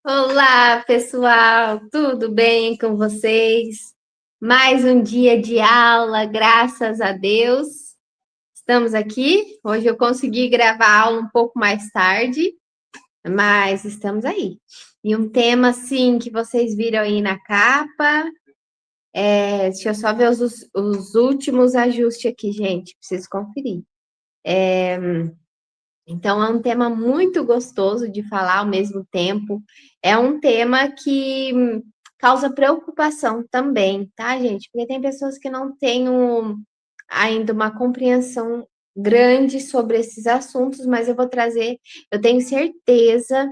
Olá, pessoal, tudo bem com vocês? Mais um dia de aula, graças a Deus. Estamos aqui. Hoje eu consegui gravar a aula um pouco mais tarde, mas estamos aí. E um tema, assim, que vocês viram aí na capa. Deixa eu só ver os últimos ajustes aqui, gente. Preciso conferir. Então, é um tema muito gostoso de falar ao mesmo tempo. É um tema que causa preocupação também, tá, gente? Porque tem pessoas que não têm ainda uma compreensão grande sobre esses assuntos, mas eu vou trazer, eu tenho certeza,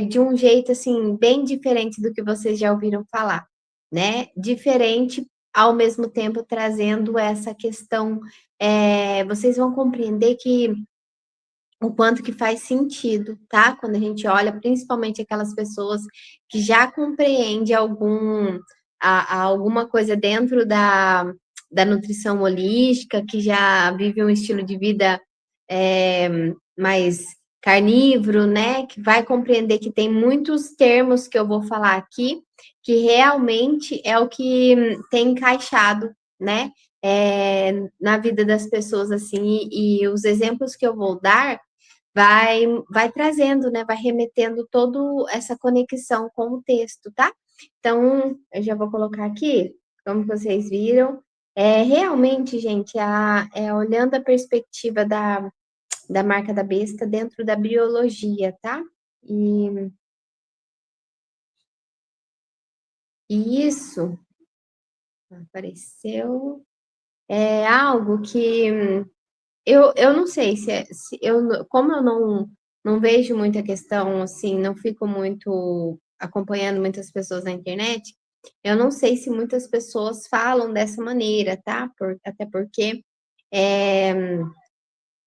de um jeito assim, bem diferente do que vocês já ouviram falar, né? Diferente ao mesmo tempo trazendo essa questão. Vocês vão compreender que o quanto que faz sentido, tá? Quando a gente olha, principalmente aquelas pessoas que já compreendem alguma coisa dentro da nutrição holística, que já vive um estilo de vida mais carnívoro, né? Que vai compreender que tem muitos termos que eu vou falar aqui, que realmente é o que tem encaixado, né? Na vida das pessoas, assim, e os exemplos que eu vou dar vai trazendo, né? Vai remetendo toda essa conexão com o texto, tá? Então, eu já vou colocar aqui, como vocês viram. Realmente, gente, olhando a perspectiva da marca da besta dentro da biologia, tá? E isso apareceu. É algo que eu não sei se eu, como eu não vejo muita questão, assim, não fico muito acompanhando muitas pessoas na internet, eu não sei se muitas pessoas falam dessa maneira, tá? Até porque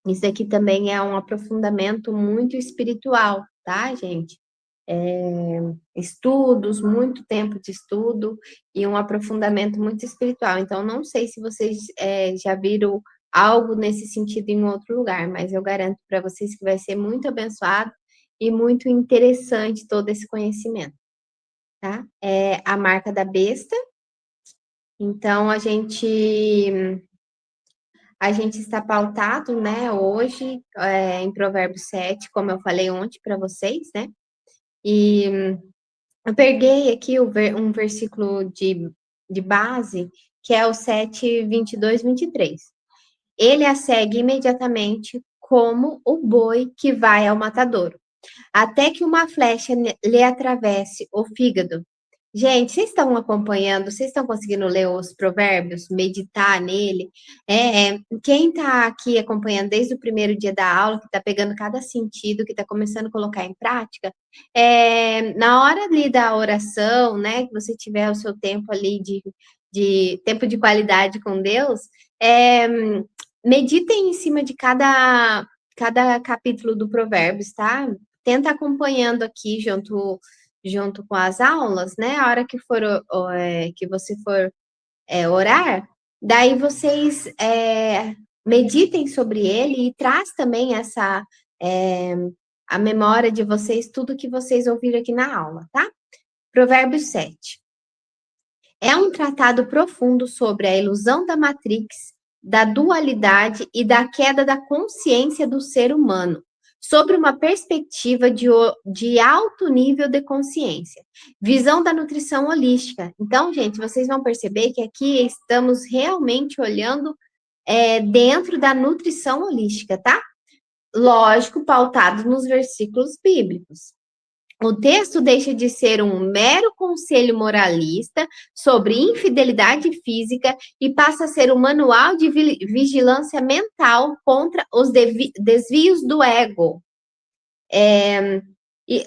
isso aqui também é um aprofundamento muito espiritual, tá, gente? Estudos, muito tempo de estudo e um aprofundamento muito espiritual. Então, não sei se vocês já viram algo nesse sentido em outro lugar, mas eu garanto para vocês que vai ser muito abençoado e muito interessante todo esse conhecimento, tá? É a marca da besta. Então, a gente está pautado, né, hoje, em Provérbios 7, como eu falei ontem para vocês, né? E eu peguei aqui um versículo de base, que é o 7, 22, 23. Ele a segue imediatamente como o boi que vai ao matadouro, até que uma flecha lhe atravesse o fígado. Gente, vocês estão acompanhando? Vocês estão conseguindo ler os provérbios, meditar nele? Quem está aqui acompanhando desde o primeiro dia da aula, que está pegando cada sentido, que está começando a colocar em prática, na hora ali da oração, né, que você tiver o seu tempo ali de tempo de qualidade com Deus, é, meditem em cima de cada capítulo do Provérbios, tá? Tenta acompanhando aqui junto com as aulas, né? A hora que que você for orar, daí vocês meditem sobre ele e traz também é, a memória de vocês, tudo que vocês ouviram aqui na aula, tá? Provérbios 7. É um tratado profundo sobre a ilusão da Matrix, da dualidade e da queda da consciência do ser humano, sobre uma perspectiva de alto nível de consciência. Visão da nutrição holística. Então, gente, vocês vão perceber que aqui estamos realmente olhando dentro da nutrição holística, tá? Lógico, pautado nos versículos bíblicos. O texto deixa de ser um mero conselho moralista sobre infidelidade física e passa a ser um manual de vigilância mental contra os desvios do ego. E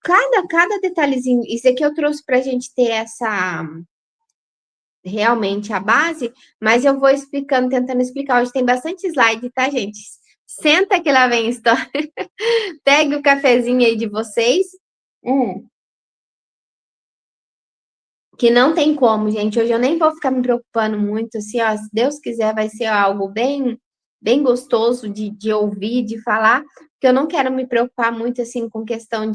cada detalhezinho, isso aqui eu trouxe para a gente ter realmente a base, mas eu vou explicando, tentando explicar. Hoje tem bastante slide, tá, gente? Senta que lá vem a história. Pegue o cafezinho aí de vocês. Que não tem como, gente. Hoje eu nem vou ficar me preocupando muito, assim, ó, se Deus quiser, vai ser algo bem gostoso de ouvir, de falar, porque eu não quero me preocupar muito, assim, com questão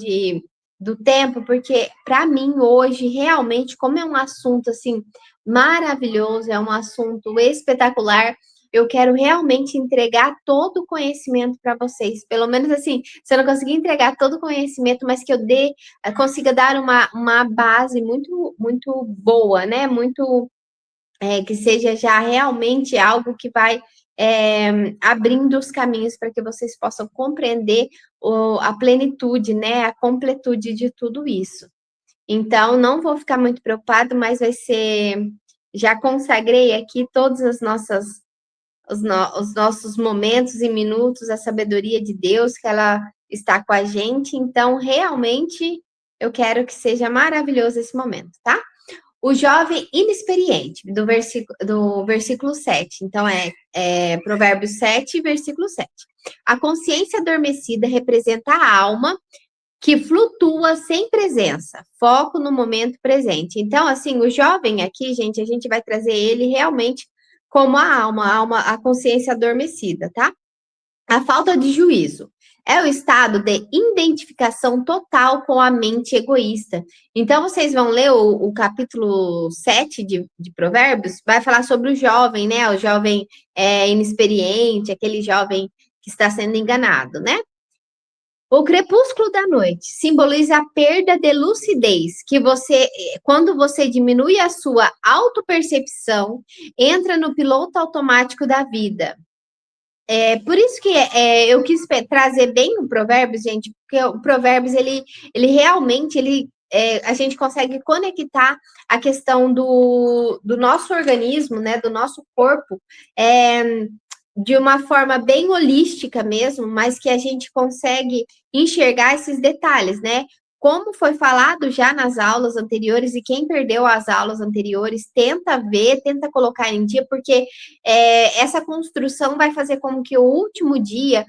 do tempo, porque para mim hoje, realmente, como é um assunto assim maravilhoso, é um assunto espetacular, eu quero realmente entregar todo o conhecimento para vocês. Pelo menos assim, se eu não conseguir entregar todo o conhecimento, mas que eu consiga dar uma base muito boa, né? Muito que seja já realmente algo que vai abrindo os caminhos para que vocês possam compreender a plenitude, né? A completude de tudo isso. Então, não vou ficar muito preocupado, mas vai ser. Já consagrei aqui todas as nossas os nossos momentos e minutos, a sabedoria de Deus, que ela está com a gente. Então, realmente, eu quero que seja maravilhoso esse momento, tá? O jovem inexperiente, do versículo 7. Então, Provérbios 7, versículo 7. A consciência adormecida representa a alma que flutua sem presença, foco no momento presente. Então, assim, o jovem aqui, gente, a gente vai trazer ele realmente como a alma, a consciência adormecida, tá? A falta de juízo é o estado de identificação total com a mente egoísta. Então, vocês vão ler o capítulo 7 de Provérbios, vai falar sobre o jovem, né? O jovem inexperiente, aquele jovem que está sendo enganado, né? O crepúsculo da noite simboliza a perda de lucidez, que quando você diminui a sua autopercepção, entra no piloto automático da vida. Por isso que eu quis trazer bem o Provérbios, gente, porque o Provérbios, ele realmente, a gente consegue conectar a questão do nosso organismo, né, do nosso corpo, de uma forma bem holística mesmo, mas que a gente consegue enxergar esses detalhes, né? Como foi falado já nas aulas anteriores, e quem perdeu as aulas anteriores, tenta ver, tenta colocar em dia, porque essa construção vai fazer com que o último dia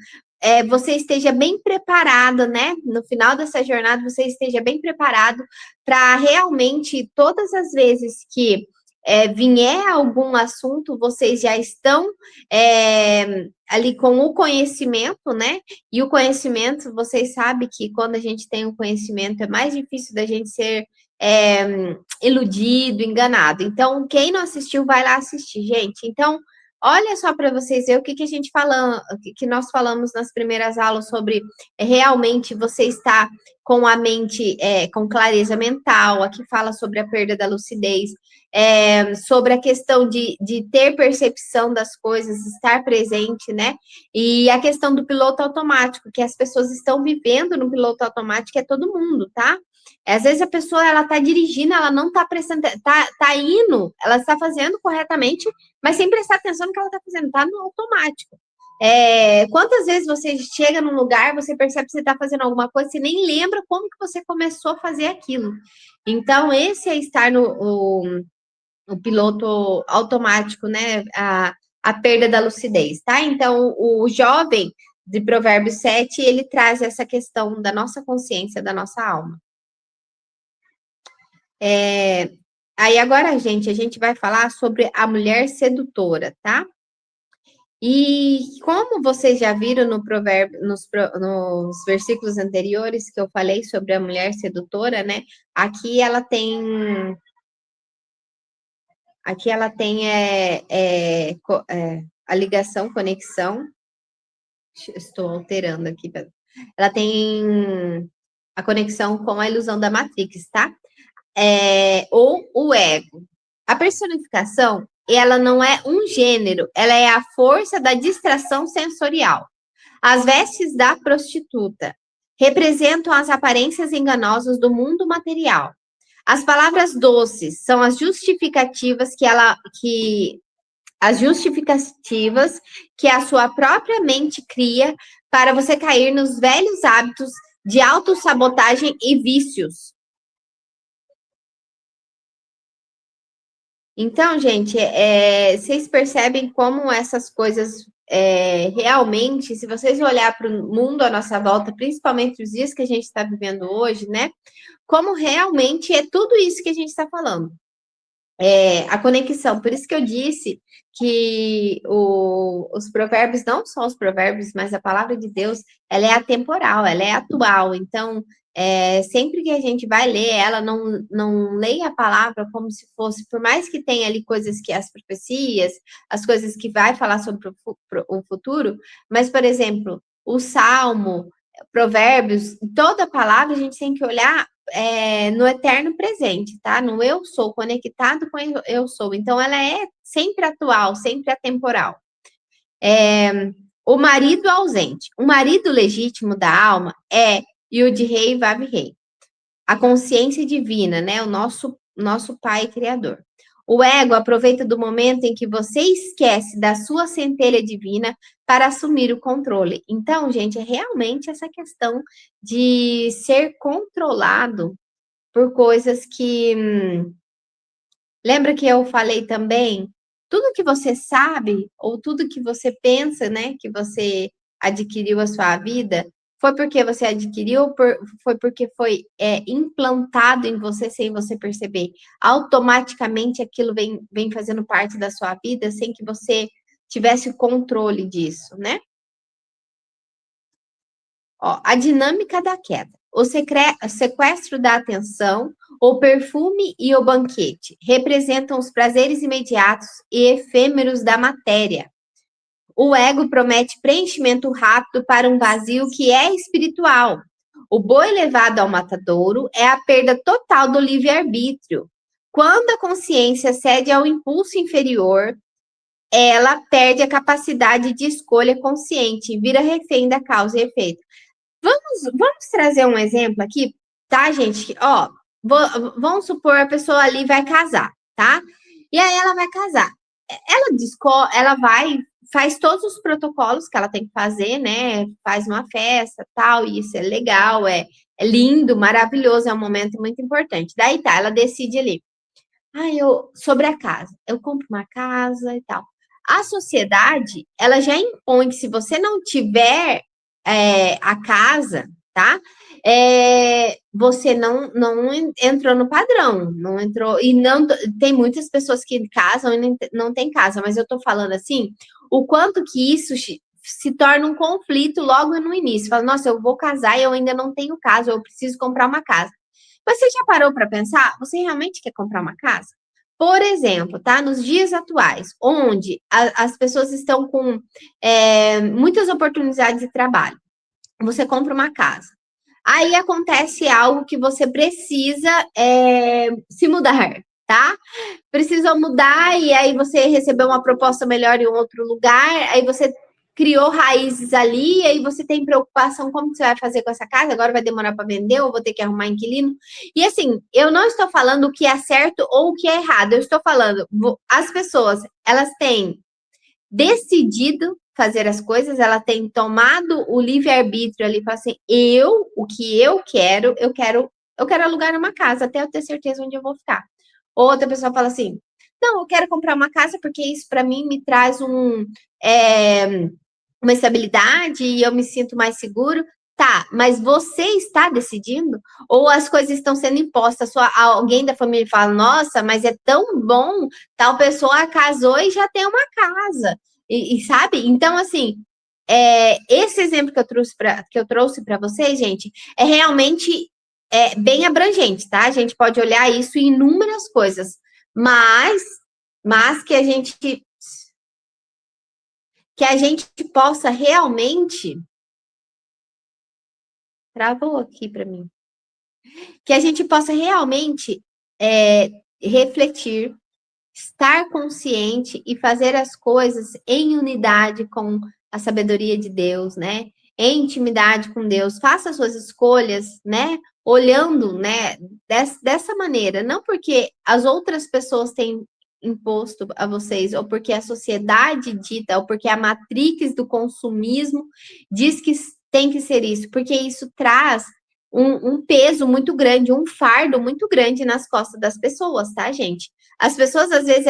você esteja bem preparado, né? No final dessa jornada, você esteja bem preparado para realmente, todas as vezes que vier algum assunto, vocês já estão ali com o conhecimento, né? E o conhecimento, vocês sabem que quando a gente tem o conhecimento, é mais difícil da gente ser iludido, enganado. Então, quem não assistiu, vai lá assistir, gente. Então, olha só para vocês verem o que a gente fala, que nós falamos nas primeiras aulas sobre realmente você estar com a mente, com clareza mental. Aqui fala sobre a perda da lucidez, sobre a questão de ter percepção das coisas, estar presente, né? E a questão do piloto automático, que as pessoas estão vivendo no piloto automático, é todo mundo, tá? Às vezes a pessoa, ela tá dirigindo, ela não tá prestando, tá indo, ela está fazendo corretamente, mas sem prestar atenção no que ela tá fazendo, tá no automático. Quantas vezes você chega num lugar, você percebe que você está fazendo alguma coisa, você nem lembra como que você começou a fazer aquilo. Então, esse é estar no piloto automático, né? A perda da lucidez, tá? Então, o jovem de Provérbios 7, ele traz essa questão da nossa consciência, da nossa alma. Aí agora, gente, a gente vai falar sobre a mulher sedutora, tá? E como vocês já viram no provérbio, nos versículos anteriores que eu falei sobre a mulher sedutora, né? Aqui ela tem a ligação, conexão. Estou alterando aqui. Ela tem a conexão com a ilusão da Matrix, tá? Ou o ego. A personificação, ela não é um gênero, ela é a força da distração sensorial. As vestes da prostituta representam as aparências enganosas do mundo material. As palavras doces são as justificativas que a sua própria mente cria para você cair nos velhos hábitos de autossabotagem e vícios. Então, gente, vocês percebem como essas coisas realmente, se vocês olhar para o mundo à nossa volta, principalmente os dias que a gente está vivendo hoje, né? Como realmente é tudo isso que a gente está falando. a conexão. Por isso que eu disse que os provérbios, não só os provérbios, mas a palavra de Deus, ela é atemporal, ela é atual. Então, sempre que a gente vai ler ela, não leia a palavra como se fosse, por mais que tenha ali coisas que as profecias, as coisas que vai falar sobre o futuro, mas, por exemplo, o Salmo, Provérbios, toda palavra a gente tem que olhar no eterno presente, tá? No eu sou, conectado com eu sou. Então, ela é sempre atual, sempre atemporal. O marido ausente. O marido legítimo da alma é Yud-Rei Vav-Rei. A consciência divina, né? O nosso Pai Criador. O ego aproveita do momento em que você esquece da sua centelha divina para assumir o controle. Então, gente, é realmente essa questão de ser controlado por coisas que. Lembra que eu falei também? Tudo que você sabe, ou tudo que você pensa, né, que você adquiriu a sua vida, foi porque você adquiriu, ou foi porque foi implantado em você sem você perceber. Automaticamente aquilo vem fazendo parte da sua vida sem que você tivesse o controle disso, né? Ó, a dinâmica da queda. O sequestro da atenção, o perfume e o banquete representam os prazeres imediatos e efêmeros da matéria. O ego promete preenchimento rápido para um vazio que é espiritual. O boi levado ao matadouro é a perda total do livre-arbítrio. Quando a consciência cede ao impulso inferior, ela perde a capacidade de escolha consciente e vira refém da causa e efeito. Vamos trazer um exemplo aqui, tá, gente? Ó, vamos supor a pessoa ali vai casar, tá? E aí ela vai casar. Ela vai, faz todos os protocolos que ela tem que fazer, né? Faz uma festa, tal, e isso é legal, é lindo, maravilhoso, é um momento muito importante. Daí tá, ela decide ali. Sobre a casa, eu compro uma casa e tal. A sociedade, ela já impõe que se você não tiver a casa, tá? Você não entrou no padrão, não entrou, e não tem muitas pessoas que casam e não tem casa, mas eu tô falando assim, o quanto que isso se torna um conflito logo no início. Fala, nossa, eu vou casar e eu ainda não tenho casa, eu preciso comprar uma casa. Mas você já parou para pensar? Você realmente quer comprar uma casa? Por exemplo, tá? Nos dias atuais, onde as pessoas estão com muitas oportunidades de trabalho, você compra uma casa. Aí acontece algo que você precisa se mudar, tá? Precisa mudar e aí você recebeu uma proposta melhor em outro lugar, aí você criou raízes ali, e aí você tem preocupação como que você vai fazer com essa casa, agora vai demorar para vender, ou vou ter que arrumar inquilino. E assim, eu não estou falando o que é certo ou o que é errado, eu estou falando, as pessoas, elas têm decidido fazer as coisas, ela tem tomado o livre-arbítrio ali, fala assim, o que eu quero alugar uma casa, até eu ter certeza onde eu vou ficar. Outra pessoa fala assim, não, eu quero comprar uma casa porque isso para mim me traz uma estabilidade e eu me sinto mais seguro. Tá, mas você está decidindo? Ou as coisas estão sendo impostas? Alguém da família fala, nossa, mas é tão bom, tal pessoa casou e já tem uma casa. E sabe? Então, assim, esse exemplo que eu trouxe para vocês, gente, é realmente bem abrangente, tá? A gente pode olhar isso em inúmeras coisas, mas que a gente possa realmente. Travou aqui para mim. Que a gente possa realmente refletir, estar consciente e fazer as coisas em unidade com a sabedoria de Deus, né? Em intimidade com Deus. Faça suas escolhas, né? Olhando, né? Dessa maneira. Não porque as outras pessoas têm imposto a vocês, ou porque a sociedade dita, ou porque a matrix do consumismo diz que tem que ser isso, porque isso traz um peso muito grande, um fardo muito grande nas costas das pessoas, tá, gente? As pessoas, às vezes,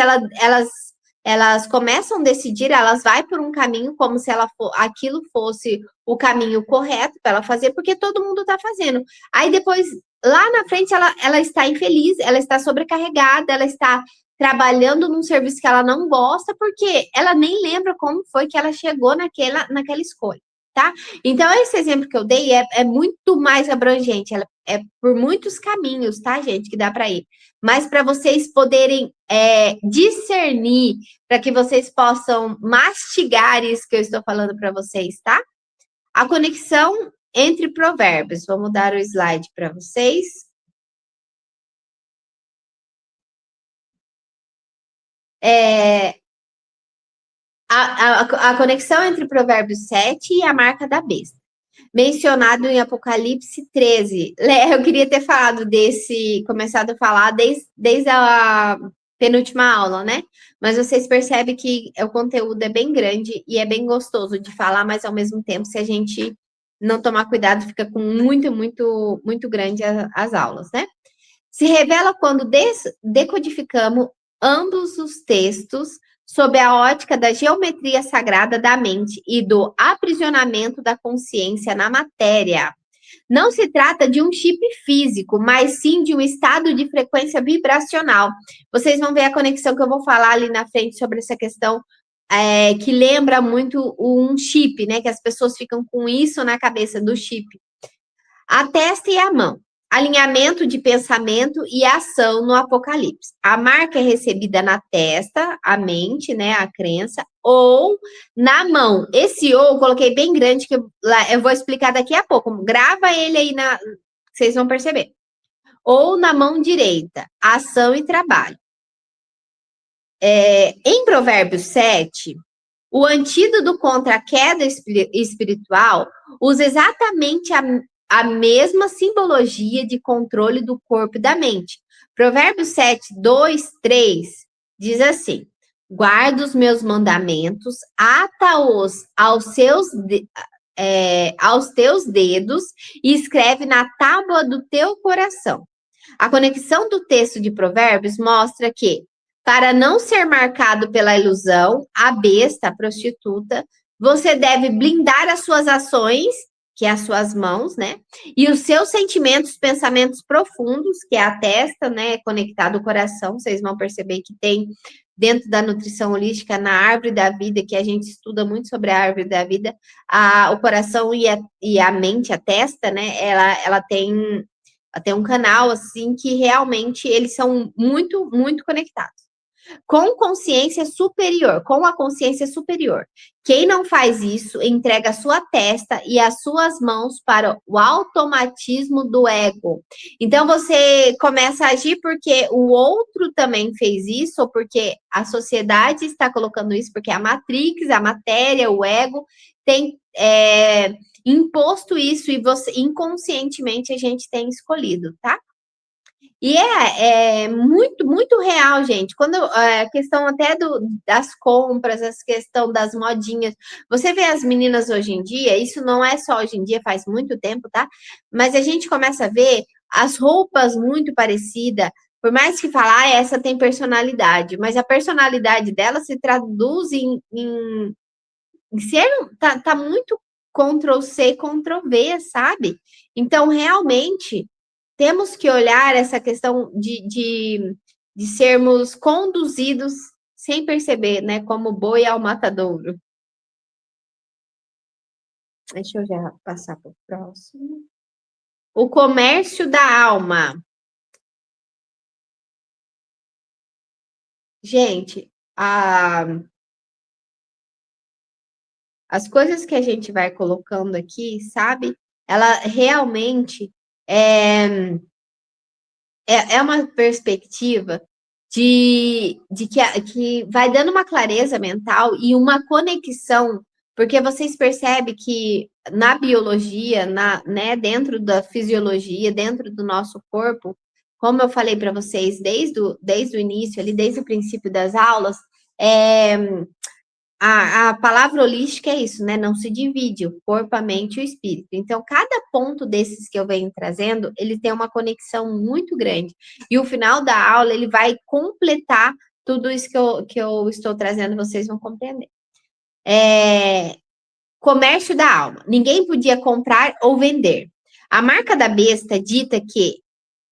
elas começam a decidir, elas vai por um caminho como se aquilo fosse o caminho correto para ela fazer, porque todo mundo está fazendo. Aí depois, lá na frente, ela está infeliz, ela está sobrecarregada, ela está trabalhando num serviço que ela não gosta, porque ela nem lembra como foi que ela chegou naquela escolha, tá? Então, esse exemplo que eu dei é muito mais abrangente, é por muitos caminhos, tá, gente, que dá para ir. Mas para vocês poderem discernir, para que vocês possam mastigar isso que eu estou falando para vocês, tá? A conexão entre provérbios. Vamos dar o slide para vocês. A conexão entre Provérbios 7 e a marca da besta. Mencionado em Apocalipse 13. Eu queria ter falado começado a falar desde a penúltima aula, né? Mas vocês percebem que o conteúdo é bem grande e é bem gostoso de falar, mas ao mesmo tempo, se a gente não tomar cuidado, fica com muito grande as aulas, né? Se revela quando decodificamos ambos os textos sob a ótica da geometria sagrada da mente e do aprisionamento da consciência na matéria. Não se trata de um chip físico, mas sim de um estado de frequência vibracional. Vocês vão ver a conexão que eu vou falar ali na frente sobre essa questão que lembra muito um chip, né? Que as pessoas ficam com isso na cabeça do chip. A testa e a mão. Alinhamento de pensamento e ação no Apocalipse. A marca é recebida na testa, a mente, né, a crença, ou na mão. Esse ou eu coloquei bem grande, que eu vou explicar daqui a pouco. Grava ele aí, vocês vão perceber. Ou na mão direita, ação e trabalho. Em Provérbios 7, o antídoto contra a queda espiritual usa exatamente a mesma simbologia de controle do corpo e da mente. Provérbios 7, 2, 3 diz assim: guarda os meus mandamentos, ata-os aos teus dedos e escreve na tábua do teu coração. A conexão do texto de Provérbios mostra que, para não ser marcado pela ilusão, a besta, a prostituta, você deve blindar as suas ações, que é as suas mãos, né? E os seus sentimentos, pensamentos profundos, que é a testa, né? Conectado ao coração. Vocês vão perceber que tem dentro da nutrição holística, na árvore da vida, que a gente estuda muito sobre a árvore da vida, o coração e a mente, a testa, né? Ela tem um canal, assim, que realmente eles são muito, muito conectados. Com a consciência superior. Quem não faz isso, entrega a sua testa e as suas mãos para o automatismo do ego. Então, você começa a agir porque o outro também fez isso, ou porque a sociedade está colocando isso, porque a Matrix, a matéria, o ego, tem imposto isso e você, inconscientemente, a gente tem escolhido, tá? E é muito, muito real, gente. Quando a questão até das compras, a questão das modinhas. Você vê as meninas hoje em dia, isso não é só hoje em dia, faz muito tempo, tá? Mas a gente começa a ver as roupas muito parecidas. Por mais que falar, essa tem personalidade, mas a personalidade dela se traduz em ser. Tá muito Ctrl+C, Ctrl+V, sabe? Então, realmente temos que olhar essa questão de sermos conduzidos sem perceber, né? Como boi ao matadouro. Deixa eu já passar para o próximo. O comércio da alma. Gente, as coisas que a gente vai colocando aqui, sabe? Ela realmente é uma perspectiva que vai dando uma clareza mental e uma conexão, porque vocês percebem que na biologia, né, dentro da fisiologia, dentro do nosso corpo, como eu falei para vocês desde o início, ali, desde o princípio das aulas, a palavra holística é isso, né? Não se divide o corpo, a mente e o espírito. Então, cada ponto desses que eu venho trazendo, ele tem uma conexão muito grande. E o final da aula, ele vai completar tudo isso que eu estou trazendo, vocês vão compreender. Comércio da alma. Ninguém podia comprar ou vender. A marca da besta dita que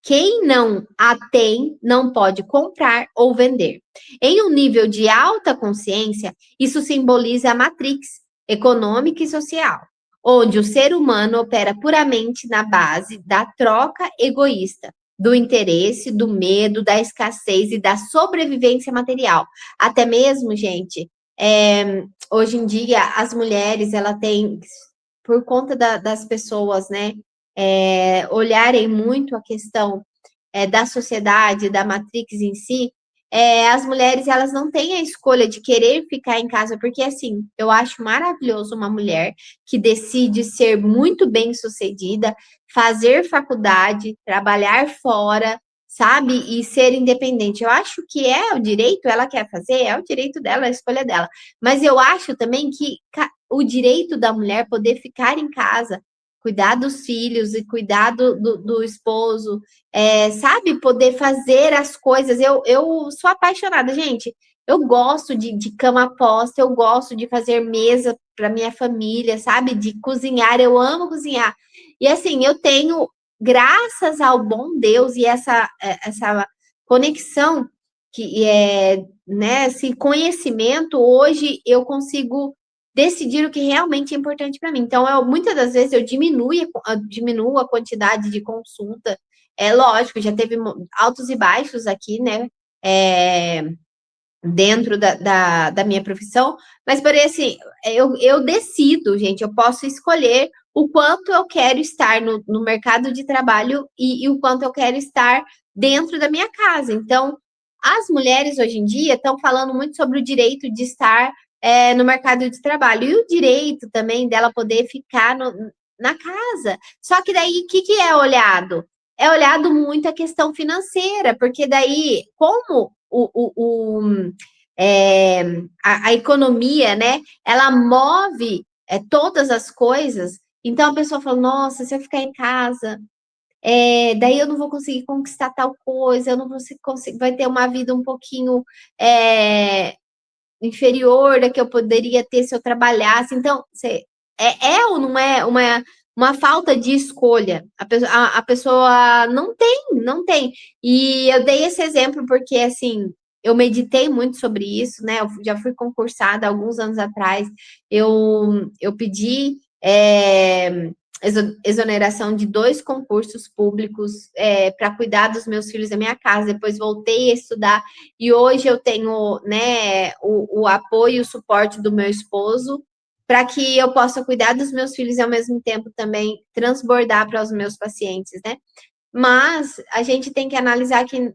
Quem não a tem, não pode comprar ou vender. Em um nível de alta consciência, isso simboliza a matrix econômica e social, onde o ser humano opera puramente na base da troca egoísta, do interesse, do medo, da escassez e da sobrevivência material. Até mesmo, gente, hoje em dia, as mulheres, ela tem, por conta das pessoas, né, olharem muito a questão da sociedade, da Matrix em si, as mulheres, elas não têm a escolha de querer ficar em casa, porque, assim, eu acho maravilhoso uma mulher que decide ser muito bem-sucedida, fazer faculdade, trabalhar fora, sabe? E ser independente. Eu acho que é o direito, ela quer fazer, é o direito dela, a escolha dela. Mas eu acho também que o direito da mulher poder ficar em casa, cuidar dos filhos e cuidar do esposo, sabe, poder fazer as coisas. Eu sou apaixonada, gente. Eu gosto de cama posta, eu gosto de fazer mesa para minha família, sabe? De cozinhar, eu amo cozinhar. E assim, eu tenho, graças ao bom Deus e essa conexão que é, né, esse conhecimento, hoje eu consigo decidir o que realmente é importante para mim. Então, muitas das vezes eu diminuo a quantidade de consulta. É lógico, já teve altos e baixos aqui, né? Dentro da minha profissão, mas por assim, eu decido, gente, eu posso escolher o quanto eu quero estar no mercado de trabalho e o quanto eu quero estar dentro da minha casa. Então, as mulheres hoje em dia estão falando muito sobre o direito de estar no mercado de trabalho e o direito também dela poder ficar na casa. Só que daí, o que é olhado? É olhado muito a questão financeira, porque daí, como a economia, né? Ela move todas as coisas. Então a pessoa fala: nossa, se eu ficar em casa, daí eu não vou conseguir conquistar tal coisa, eu não vou conseguir, vai ter uma vida um pouquinho inferior da que eu poderia ter se eu trabalhasse. Então, ou não é uma falta de escolha? A pessoa não tem. E eu dei esse exemplo porque, assim, eu meditei muito sobre isso, né? Eu já fui concursada alguns anos atrás. Eu pedi exoneração de 2 concursos públicos para cuidar dos meus filhos da minha casa. Depois voltei a estudar e hoje eu tenho, né, o apoio e o suporte do meu esposo para que eu possa cuidar dos meus filhos e ao mesmo tempo também transbordar para os meus pacientes, né? Mas a gente tem que analisar que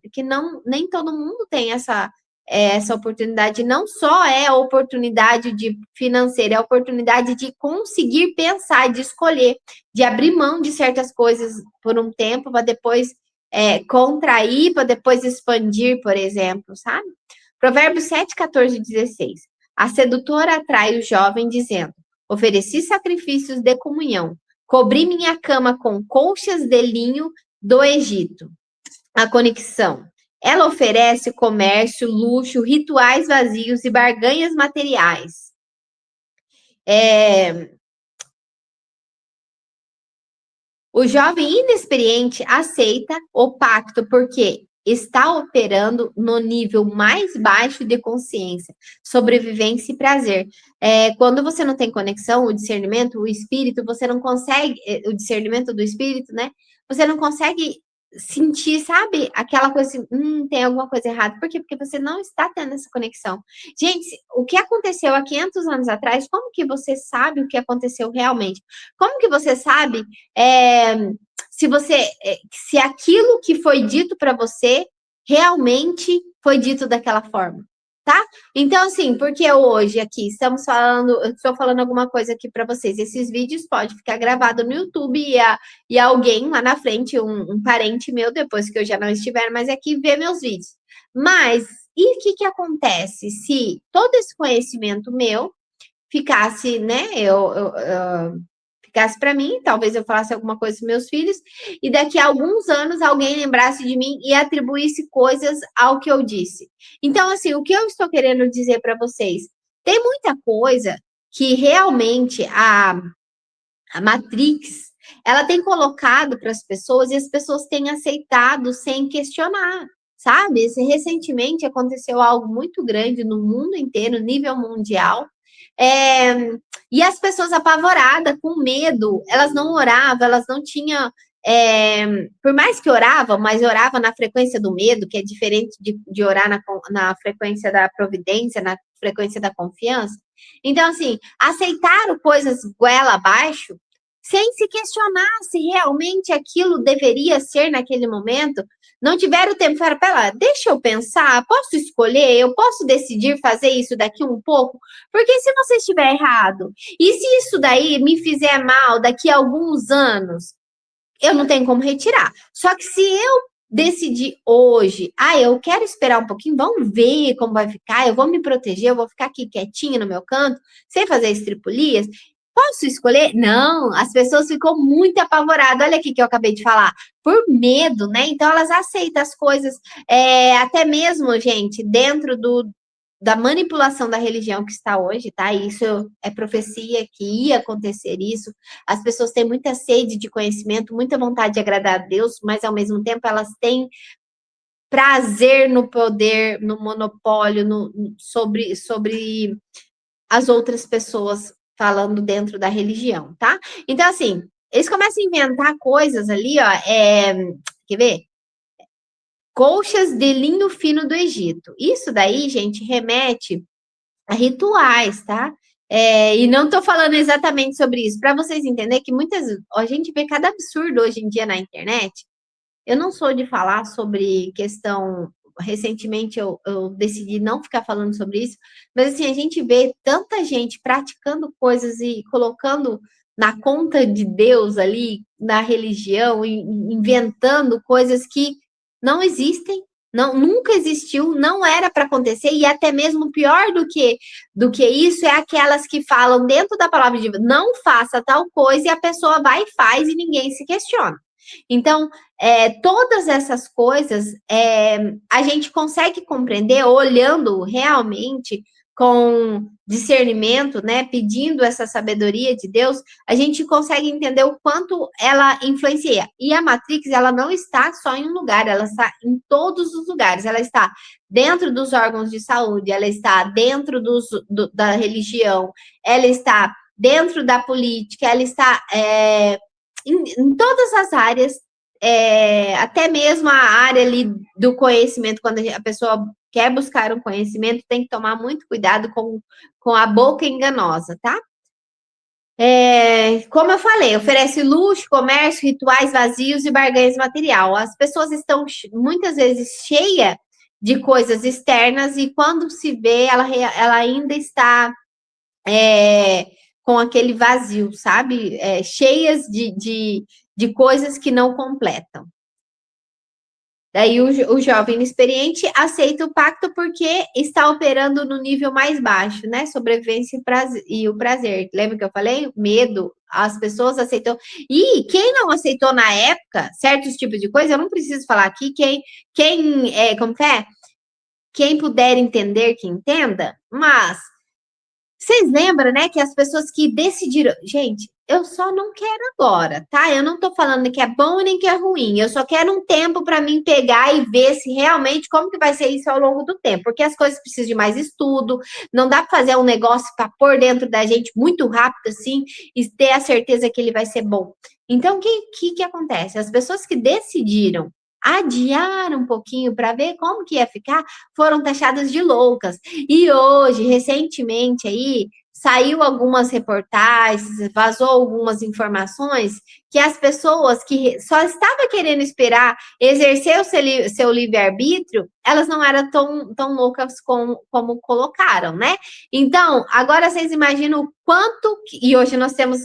nem todo mundo tem essa oportunidade. Não só é a oportunidade financeira, é a oportunidade de conseguir pensar, de escolher, de abrir mão de certas coisas por um tempo, para depois contrair, para depois expandir, por exemplo, sabe? Provérbios 7, 14 e 16. A sedutora atrai o jovem, dizendo: ofereci sacrifícios de comunhão, cobri minha cama com colchas de linho do Egito. A conexão. Ela oferece comércio, luxo, rituais vazios e barganhas materiais. O jovem inexperiente aceita o pacto porque está operando no nível mais baixo de consciência, sobrevivência e prazer. Quando você não tem conexão, o discernimento, o espírito, você não consegue, o discernimento do espírito, né? Você não consegue sentir, sabe, aquela coisa assim, tem alguma coisa errada. Por quê? Porque você não está tendo essa conexão. Gente, o que aconteceu há 500 anos atrás, como que você sabe o que aconteceu realmente? Como que você sabe se aquilo que foi dito para você realmente foi dito daquela forma, tá? Então, assim, porque hoje aqui estou falando alguma coisa aqui para vocês. Esses vídeos podem ficar gravados no YouTube e alguém lá na frente, um parente meu, depois que eu já não estiver mais aqui, vê meus vídeos. Mas, e o que acontece se todo esse conhecimento meu ficasse, né, ficasse para mim, talvez eu falasse alguma coisa com meus filhos, e daqui a alguns anos alguém lembrasse de mim e atribuísse coisas ao que eu disse. Então, assim, o que eu estou querendo dizer para vocês? Tem muita coisa que realmente a Matrix, ela tem colocado para as pessoas e as pessoas têm aceitado sem questionar, sabe? Recentemente aconteceu algo muito grande no mundo inteiro, nível mundial, e as pessoas apavoradas, com medo, elas não oravam, elas não tinham. Por mais que oravam, mas orava na frequência do medo, que é diferente de orar na frequência da providência, na frequência da confiança. Então, assim, aceitaram coisas goela abaixo, sem se questionar se realmente aquilo deveria ser naquele momento. Não tiveram tempo, falaram, pera, deixa eu pensar, posso escolher, eu posso decidir fazer isso daqui um pouco? Porque se você estiver errado, e se isso daí me fizer mal daqui a alguns anos, eu não tenho como retirar. Só que se eu decidir hoje, eu quero esperar um pouquinho, vamos ver como vai ficar, eu vou me proteger, eu vou ficar aqui quietinha no meu canto, sem fazer estripulias, posso escolher? Não, as pessoas ficam muito apavoradas. Olha aqui que eu acabei de falar, por medo, né? Então elas aceitam as coisas, até mesmo, gente, dentro da manipulação da religião que está hoje, tá? Isso é profecia que ia acontecer isso. As pessoas têm muita sede de conhecimento, muita vontade de agradar a Deus, mas ao mesmo tempo elas têm prazer no poder, no monopólio, sobre as outras pessoas falando dentro da religião, tá? Então, assim, eles começam a inventar coisas ali, ó, quer ver? Colchas de linho fino do Egito. Isso daí, gente, remete a rituais, tá? E não estou falando exatamente sobre isso, para vocês entenderem que a gente vê cada absurdo hoje em dia na internet. Eu não sou de falar sobre questão. Recentemente eu decidi não ficar falando sobre isso, mas assim, a gente vê tanta gente praticando coisas e colocando na conta de Deus ali, na religião, inventando coisas que não existem, não, nunca existiu, não era para acontecer, e até mesmo pior do que isso é aquelas que falam dentro da palavra de Deus, não faça tal coisa, e a pessoa vai e faz e ninguém se questiona. Então, todas essas coisas a gente consegue compreender olhando realmente com discernimento, né, pedindo essa sabedoria de Deus, a gente consegue entender o quanto ela influencia. E a Matrix, ela não está só em um lugar, ela está em todos os lugares. Ela está dentro dos órgãos de saúde, ela está dentro da religião, ela está dentro da política, ela está em todas as áreas, até mesmo a área ali do conhecimento, quando a pessoa quer buscar um conhecimento, tem que tomar muito cuidado com a boca enganosa, tá? Como eu falei, oferece luxo, comércio, rituais vazios e barganhas material. As pessoas estão muitas vezes cheias de coisas externas e quando se vê, ela ainda está com aquele vazio, sabe? Cheias de coisas que não completam. Daí o jovem inexperiente aceita o pacto porque está operando no nível mais baixo, né? Sobrevivência e o prazer. Lembra que eu falei? Medo. As pessoas aceitam. E quem não aceitou na época certos tipos de coisa, eu não preciso falar aqui. Como que é? Quem puder entender, que entenda. Mas vocês lembram, né, que as pessoas que decidiram... Gente, eu só não quero agora, tá? Eu não tô falando que é bom nem que é ruim. Eu só quero um tempo para mim pegar e ver se realmente como que vai ser isso ao longo do tempo. Porque as coisas precisam de mais estudo. Não dá para fazer um negócio para pôr dentro da gente muito rápido assim e ter a certeza que ele vai ser bom. Então, o que acontece? As pessoas que decidiram adiar um pouquinho para ver como que ia ficar, foram taxadas de loucas. E hoje, recentemente aí, saiu algumas reportagens, vazou algumas informações que as pessoas que só estavam querendo esperar exercer o seu livre-arbítrio, elas não eram tão loucas como colocaram, né? Então, agora vocês imaginam o quanto... E hoje nós temos,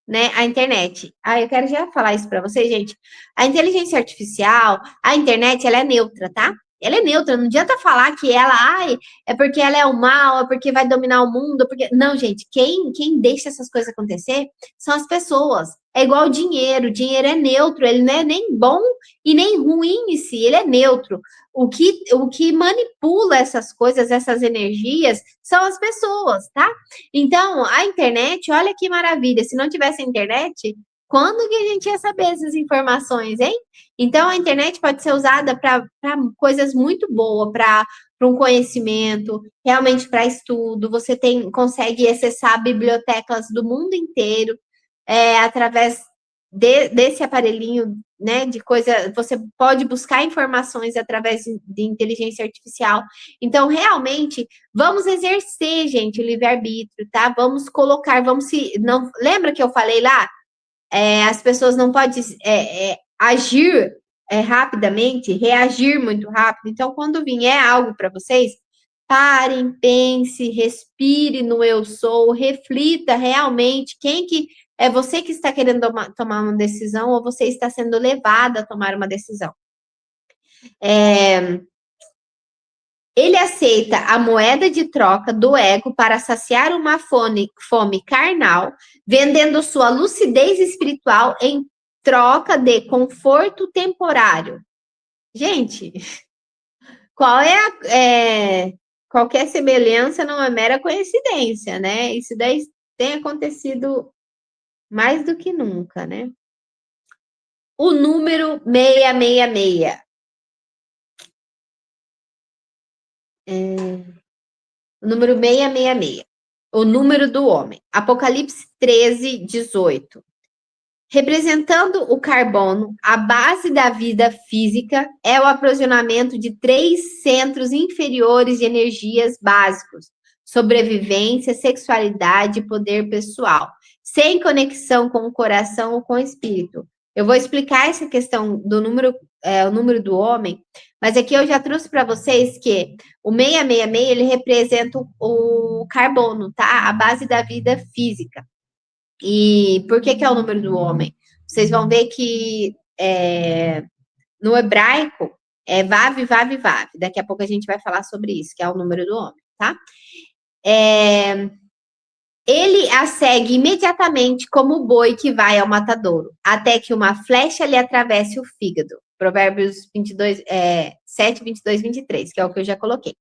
né, a internet. Eu quero já falar isso para vocês, gente. A inteligência artificial, a internet, ela é neutra, tá? Ela é neutra, não adianta falar que ela, é porque ela é o mal, é porque vai dominar o mundo, porque... Não, gente, quem deixa essas coisas acontecer são as pessoas. É igual o dinheiro é neutro, ele não é nem bom e nem ruim em si, ele é neutro. O que manipula essas coisas, essas energias, são as pessoas, tá? Então, a internet, olha que maravilha, se não tivesse a internet, Quando que a gente ia saber essas informações, hein? Então, a internet pode ser usada para coisas muito boas, para um conhecimento, realmente para estudo. Você consegue acessar bibliotecas do mundo inteiro através desse aparelhinho, né? De coisa, você pode buscar informações através de inteligência artificial. Então, realmente, vamos exercer, gente, o livre-arbítrio, tá? Vamos colocar, vamos se. Não, lembra que eu falei lá? As pessoas não podem agir rapidamente, reagir muito rápido. Então, quando vier algo para vocês, parem, pense, respire no eu sou, reflita realmente quem que é você que está querendo tomar uma decisão ou você está sendo levada a tomar uma decisão. Ele aceita a moeda de troca do ego para saciar uma fome carnal, vendendo sua lucidez espiritual em troca de conforto temporário. Gente, qualquer semelhança não é mera coincidência, né? Isso daí tem acontecido mais do que nunca, né? O número 666. O número 666. O número do homem. Apocalipse 13, 18. Representando o carbono, a base da vida física é o aprisionamento de 3 centros inferiores de energias básicos: sobrevivência, sexualidade e poder pessoal, sem conexão com o coração ou com o espírito. Eu vou explicar essa questão do número, o número do homem, mas aqui eu já trouxe para vocês que o 666 ele representa o carbono, tá? A base da vida física. E por que é o número do homem? Vocês vão ver que no hebraico é Vav, Vav, Vav. Daqui a pouco a gente vai falar sobre isso, que é o número do homem, tá? Ele a segue imediatamente como o boi que vai ao matadouro, até que uma flecha lhe atravesse o fígado. Provérbios 22, 7, 22, 23, que é o que eu já coloquei.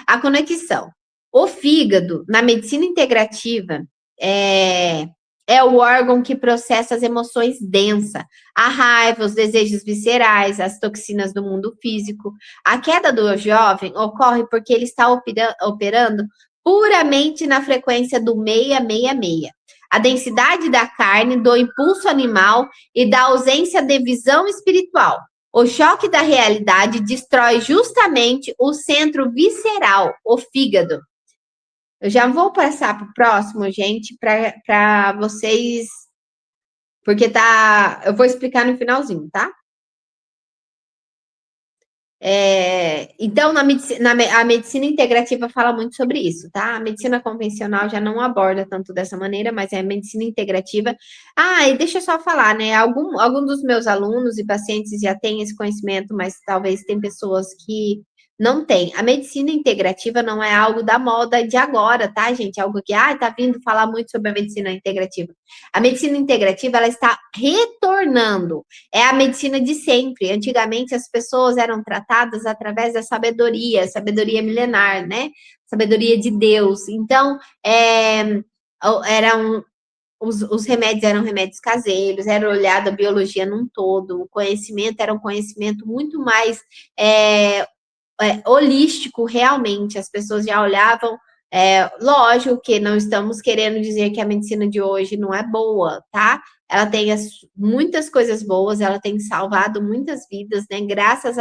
A conexão. O fígado, na medicina integrativa, é o órgão que processa as emoções densas, a raiva, os desejos viscerais, as toxinas do mundo físico. A queda do jovem ocorre porque ele está operando puramente na frequência do 666. A densidade da carne, do impulso animal e da ausência de visão espiritual. O choque da realidade destrói justamente o centro visceral, o fígado. Eu já vou passar para o próximo, gente, para vocês, porque eu vou explicar no finalzinho, tá? Então, a medicina integrativa fala muito sobre isso, tá? A medicina convencional já não aborda tanto dessa maneira, mas a medicina integrativa. E deixa eu só falar, né? Algum dos meus alunos e pacientes já têm esse conhecimento, mas talvez tem pessoas que não têm. A medicina integrativa não é algo da moda de agora, tá, gente? Algo que, tá vindo falar muito sobre a medicina integrativa. A medicina integrativa, ela está retornando. É a medicina de sempre. Antigamente, as pessoas eram tratadas através da sabedoria milenar, né? Sabedoria de Deus. Então, os remédios eram remédios caseiros, era olhado a biologia num todo, o conhecimento era um conhecimento muito mais holístico, realmente. As pessoas já olhavam. Lógico que não estamos querendo dizer que a medicina de hoje não é boa, tá? Ela tem muitas coisas boas, ela tem salvado muitas vidas, né? Graças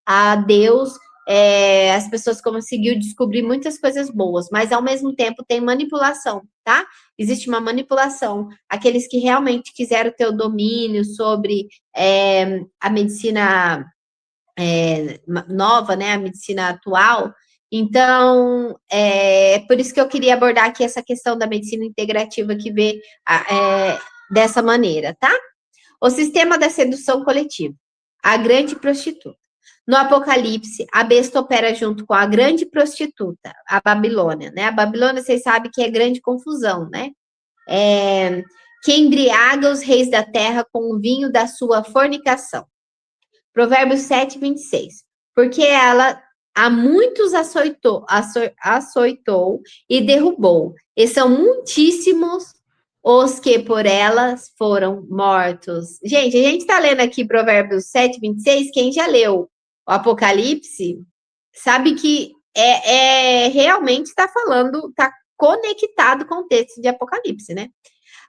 a Deus, as pessoas conseguiram descobrir muitas coisas boas, mas ao mesmo tempo tem manipulação, tá? Existe uma manipulação. Aqueles que realmente quiseram ter o domínio sobre a medicina nova, né? A medicina atual. Então, é por isso que eu queria abordar aqui essa questão da medicina integrativa que vê dessa maneira, tá? O sistema da sedução coletiva. A grande prostituta. No Apocalipse, a besta opera junto com a grande prostituta, a Babilônia, né? A Babilônia, vocês sabem que é grande confusão, né? Que embriaga os reis da terra com o vinho da sua fornicação. Provérbios 7, 26. Porque ela a muitos açoitou e derrubou, e são muitíssimos os que por elas foram mortos. Gente, a gente está lendo aqui Provérbios 7, 26. Quem já leu o Apocalipse sabe que realmente está falando, está conectado com o texto de Apocalipse, né?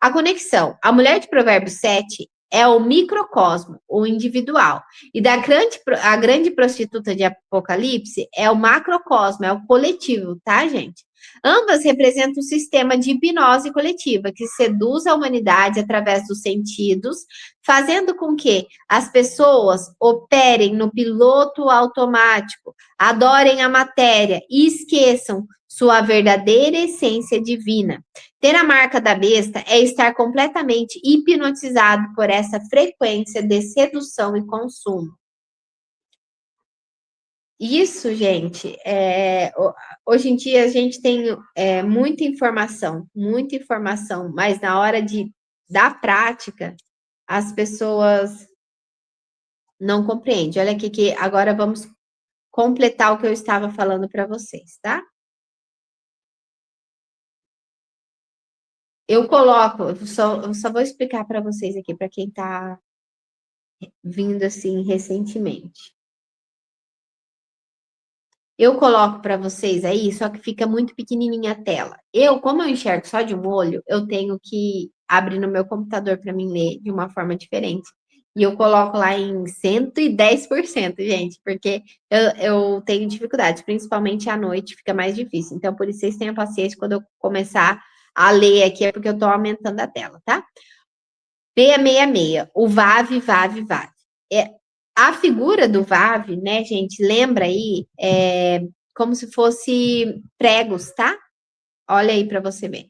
A conexão. A mulher de Provérbios 7 é o microcosmo, o individual. E a grande prostituta de Apocalipse é o macrocosmo, é o coletivo, tá, gente? Ambas representam um sistema de hipnose coletiva que seduz a humanidade através dos sentidos, fazendo com que as pessoas operem no piloto automático, adorem a matéria e esqueçam sua verdadeira essência divina. Ter a marca da besta é estar completamente hipnotizado por essa frequência de sedução e consumo. Isso, gente, hoje em dia a gente tem muita informação, mas na hora da prática, as pessoas não compreendem. Olha aqui que agora vamos completar o que eu estava falando para vocês, tá? Eu só vou explicar para vocês aqui, para quem está vindo assim recentemente. Eu coloco para vocês aí, só que fica muito pequenininha a tela. Como eu enxergo só de um olho, eu tenho que abrir no meu computador para mim ler de uma forma diferente. E eu coloco lá em 110%, gente, porque eu tenho dificuldade, principalmente à noite, fica mais difícil. Então, por isso, vocês tenham paciência quando eu começar a ler aqui, é porque eu estou aumentando a tela, tá? 666, o VAV, VAV, VAV. A figura do VAV, né, gente, lembra aí, como se fosse pregos, tá? Olha aí para você ver.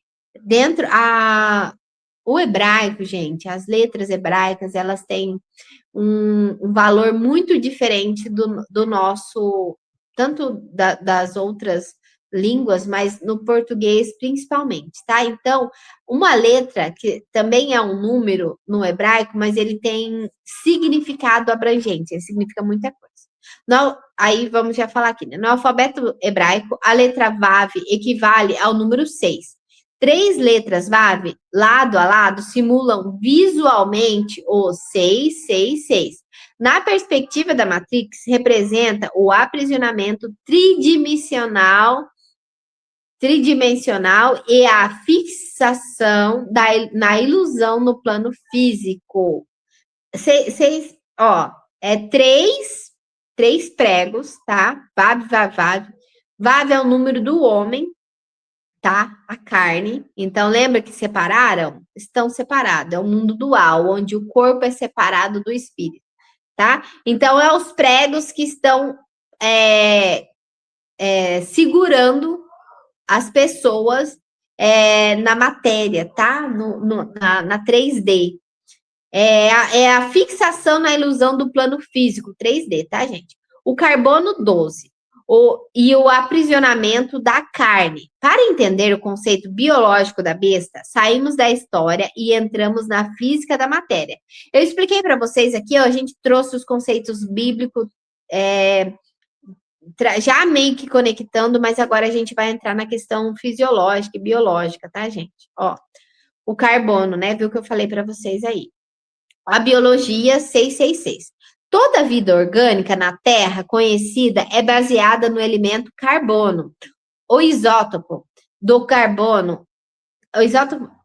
O hebraico, gente, as letras hebraicas, elas têm um valor muito diferente do nosso, tanto das outras línguas, mas no português principalmente, tá? Então, uma letra que também é um número no hebraico, mas ele tem significado abrangente, ele significa muita coisa. Aí vamos já falar aqui, né? No alfabeto hebraico, a letra Vav equivale ao número 6. 3 letras Vav, lado a lado, simulam visualmente o 666. Na perspectiva da Matrix, representa o aprisionamento tridimensional e a fixação na ilusão no plano físico. Três pregos, tá? Vav, vav, vav. Vav é o número do homem, tá? A carne. Então, lembra que separaram? Estão separados. É o mundo dual, onde o corpo é separado do espírito, tá? Então, é os pregos que estão segurando as pessoas na matéria, tá? Na 3D. É a fixação na ilusão do plano físico, 3D, tá, gente? O carbono 12 e o aprisionamento da carne. Para entender o conceito biológico da besta, saímos da história e entramos na física da matéria. Eu expliquei para vocês aqui, ó, a gente trouxe os conceitos bíblicos já meio que conectando, mas agora a gente vai entrar na questão fisiológica e biológica, tá, gente? Ó, o carbono, né? Viu que eu falei para vocês aí. A biologia 666. Toda vida orgânica na Terra conhecida é baseada no elemento carbono. O isótopo do carbono,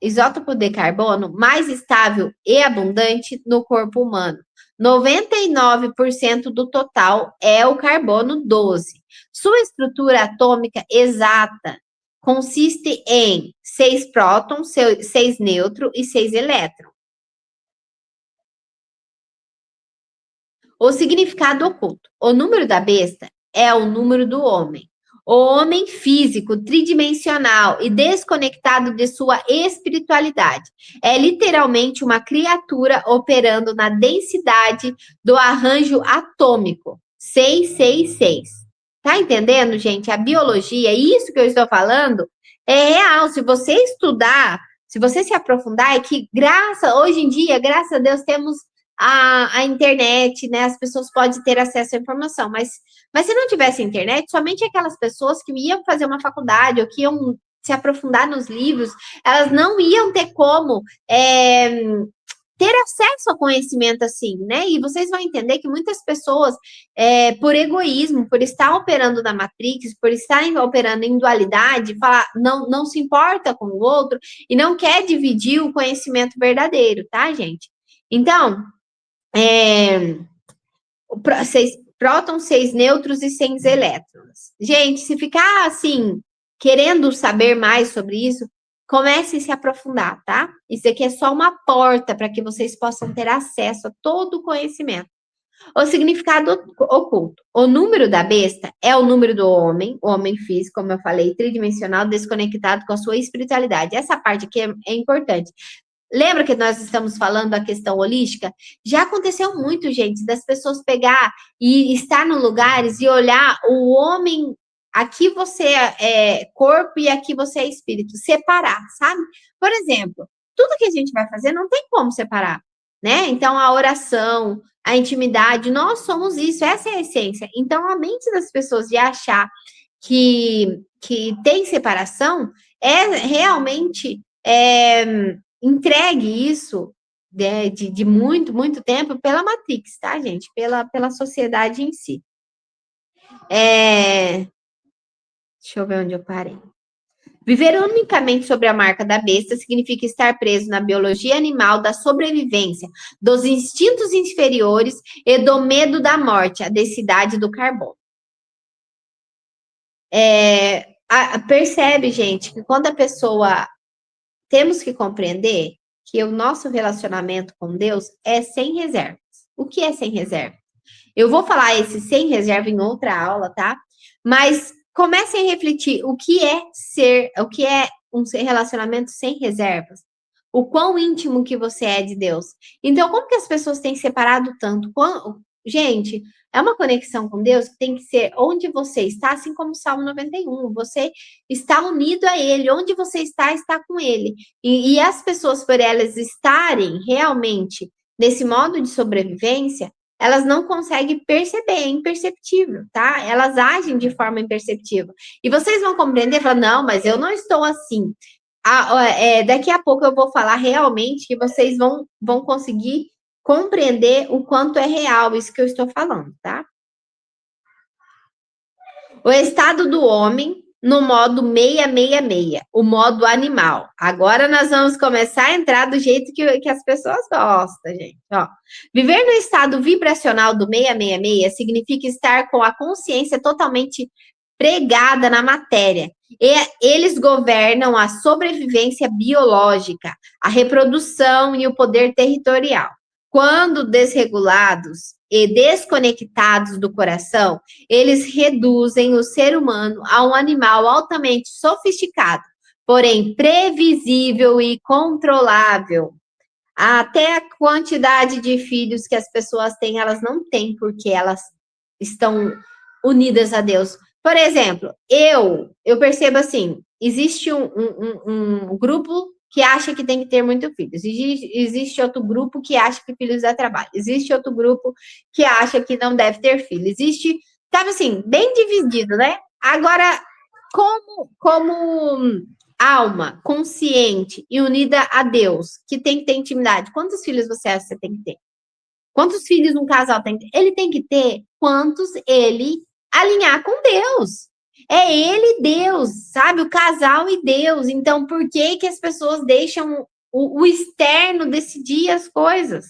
isótopo de carbono mais estável e abundante no corpo humano. 99% do total é o carbono 12. Sua estrutura atômica exata consiste em 6 prótons, 6 nêutrons e 6 elétrons. O significado oculto. O número da besta é o número do homem. O homem físico, tridimensional e desconectado de sua espiritualidade. É literalmente uma criatura operando na densidade do arranjo atômico. 666. Tá entendendo, gente? A biologia, isso que eu estou falando, é real. Se você estudar, se você se aprofundar, é que hoje em dia, graças a Deus, temos a internet, né? As pessoas podem ter acesso à informação, mas se não tivesse internet, somente aquelas pessoas que iam fazer uma faculdade ou que iam se aprofundar nos livros, elas não iam ter como ter acesso ao conhecimento assim, né? E vocês vão entender que muitas pessoas, por egoísmo, por estar operando na Matrix, por estarem operando em dualidade, não se importa com o outro e não quer dividir o conhecimento verdadeiro, tá, gente? Então, prótons, 6 nêutrons e 6 elétrons. Gente, se ficar assim, querendo saber mais sobre isso, comecem a se aprofundar, tá? Isso aqui é só uma porta para que vocês possam ter acesso a todo o conhecimento. O significado oculto. O número da besta é o número do homem, o homem físico, como eu falei, tridimensional, desconectado com a sua espiritualidade. Essa parte aqui é importante. Lembra que nós estamos falando da questão holística? Já aconteceu muito, gente, das pessoas pegar e estar em lugares e olhar o homem, aqui você é corpo e aqui você é espírito, separar, sabe? Por exemplo, tudo que a gente vai fazer não tem como separar, né? Então, a oração, a intimidade, nós somos isso, essa é a essência. Então, a mente das pessoas de achar que tem separação é realmente... entregue isso de muito, muito tempo pela Matrix, tá, gente? Pela sociedade em si. Deixa eu ver onde eu parei. Viver unicamente sobre a marca da besta significa estar preso na biologia animal da sobrevivência, dos instintos inferiores e do medo da morte, a densidade do carbono. Percebe, gente, que quando a pessoa... Temos que compreender que o nosso relacionamento com Deus é sem reservas. O que é sem reserva? Eu vou falar esse sem reserva em outra aula, tá? Mas comecem a refletir o que é um relacionamento sem reservas. O quão íntimo que você é de Deus. Então, como que as pessoas têm separado tanto? Gente, é uma conexão com Deus que tem que ser onde você está, assim como o Salmo 91. Você está unido a Ele. Onde você está com Ele. E as pessoas, por elas estarem realmente nesse modo de sobrevivência, elas não conseguem perceber, é imperceptível, tá? Elas agem de forma imperceptível. E vocês vão compreender, falar, não, mas eu não estou assim. Daqui a pouco eu vou falar realmente que vocês vão conseguir compreender o quanto é real isso que eu estou falando, tá? O estado do homem no modo 666, o modo animal. Agora nós vamos começar a entrar do jeito que as pessoas gostam, gente. Ó, viver no estado vibracional do 666 significa estar com a consciência totalmente pregada na matéria. E eles governam a sobrevivência biológica, a reprodução e o poder territorial. Quando desregulados e desconectados do coração, eles reduzem o ser humano a um animal altamente sofisticado, porém previsível e controlável. Até a quantidade de filhos que as pessoas têm, elas não têm porque elas estão unidas a Deus. Por exemplo, eu percebo assim, existe um grupo que acha que tem que ter muito filhos. Existe outro grupo que acha que filhos dá trabalho. Existe outro grupo que acha que não deve ter filho. Existe, sabe assim, bem dividido, né? Agora, como alma consciente e unida a Deus, que tem que ter intimidade, quantos filhos você acha que você tem que ter? Quantos filhos um casal tem que ter? Ele tem que ter quantos ele alinhar com Deus. É ele e Deus, sabe? O casal e Deus. Então, por que as pessoas deixam o externo decidir as coisas?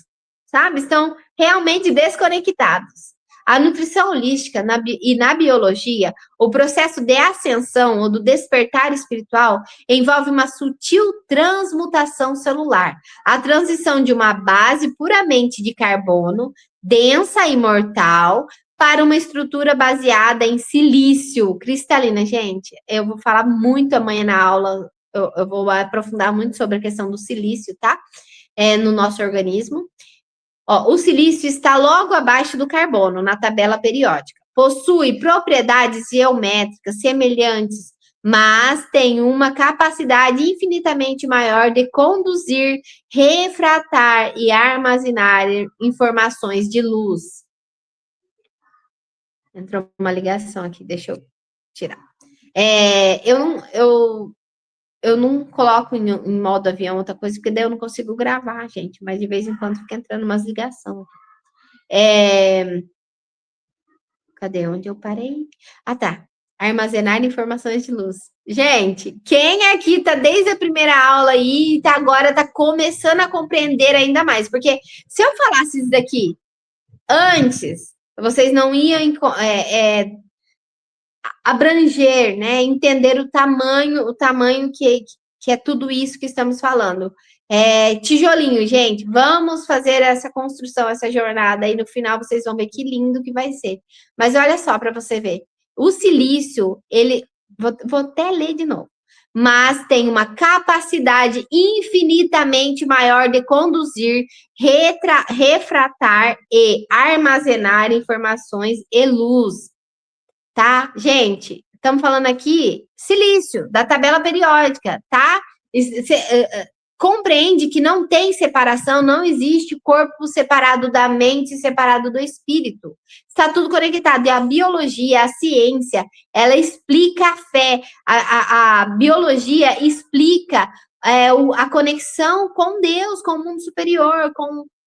Sabe? Estão realmente desconectados. A nutrição holística e na biologia, o processo de ascensão ou do despertar espiritual envolve uma sutil transmutação celular. A transição de uma base puramente de carbono, densa e mortal, para uma estrutura baseada em silício cristalina. Gente, eu vou falar muito amanhã na aula, eu vou aprofundar muito sobre a questão do silício, tá? No nosso organismo. Ó, o silício está logo abaixo do carbono, na tabela periódica. Possui propriedades geométricas semelhantes, mas tem uma capacidade infinitamente maior de conduzir, refratar e armazenar informações de luz. Entrou uma ligação aqui, deixa eu tirar. eu não coloco em modo avião outra coisa, porque daí eu não consigo gravar, gente. Mas de vez em quando fica entrando umas ligações. Cadê onde eu parei? Ah, tá. Armazenar informações de luz. Gente, quem aqui tá desde a primeira aula aí, tá agora tá começando a compreender ainda mais? Porque se eu falasse isso daqui antes, vocês não iam abranger, né? Entender o tamanho que é tudo isso que estamos falando. Tijolinho, gente, vamos fazer essa construção, essa jornada, e no final vocês vão ver que lindo que vai ser. Mas olha só para você ver. O silício, ele. Vou até ler de novo. Mas tem uma capacidade infinitamente maior de conduzir, refratar e armazenar informações e luz, tá? Gente, estamos falando aqui silício, da tabela periódica, tá? Compreende que não tem separação, não existe corpo separado da mente, separado do espírito. Está tudo conectado. E a biologia, a ciência, ela explica a fé. A biologia explica a conexão com Deus, com o mundo superior,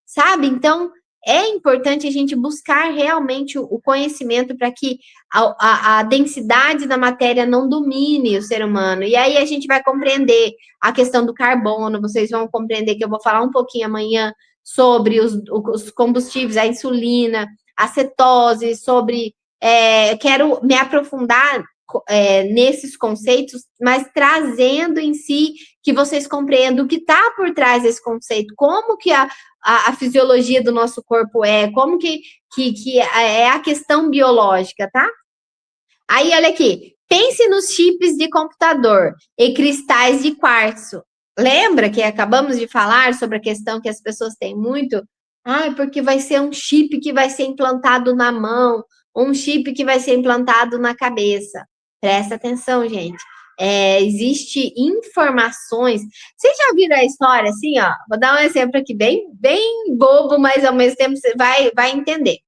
sabe? Então, é importante a gente buscar realmente o conhecimento para que a densidade da matéria não domine o ser humano. E aí a gente vai compreender a questão do carbono, vocês vão compreender que eu vou falar um pouquinho amanhã sobre os combustíveis, a insulina, a cetose, sobre. Quero me aprofundar nesses conceitos, mas trazendo em si que vocês compreendam o que está por trás desse conceito, como que a fisiologia do nosso corpo como que é a questão biológica, tá? Aí, olha aqui, pense nos chips de computador e cristais de quartzo. Lembra que acabamos de falar sobre a questão que as pessoas têm muito? Porque vai ser um chip que vai ser implantado na mão, um chip que vai ser implantado na cabeça. Presta atenção, gente. Existe informações. Vocês já viram a história assim, ó? Vou dar um exemplo aqui bem, bem bobo, mas ao mesmo tempo você vai entender.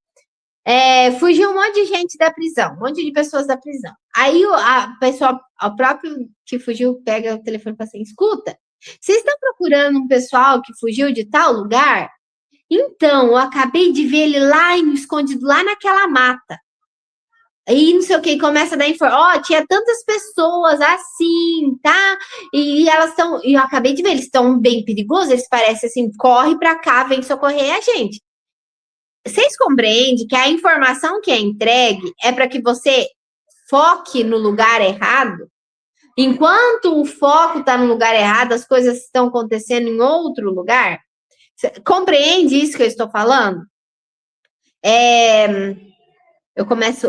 Fugiu um monte de gente da prisão, um monte de pessoas da prisão. Aí a pessoa, o próprio que fugiu, pega o telefone para assim, escuta, vocês estão procurando um pessoal que fugiu de tal lugar? Então, eu acabei de ver ele lá escondido lá naquela mata. E não sei o que, começa a dar informação. Tinha tantas pessoas assim, tá? E elas estão. E eu acabei de ver, eles estão bem perigosos, eles parecem assim, corre para cá, vem socorrer a gente. Vocês compreendem que a informação que é entregue é para que você foque no lugar errado? Enquanto o foco está no lugar errado, as coisas estão acontecendo em outro lugar? Compreende isso que eu estou falando? Eu começo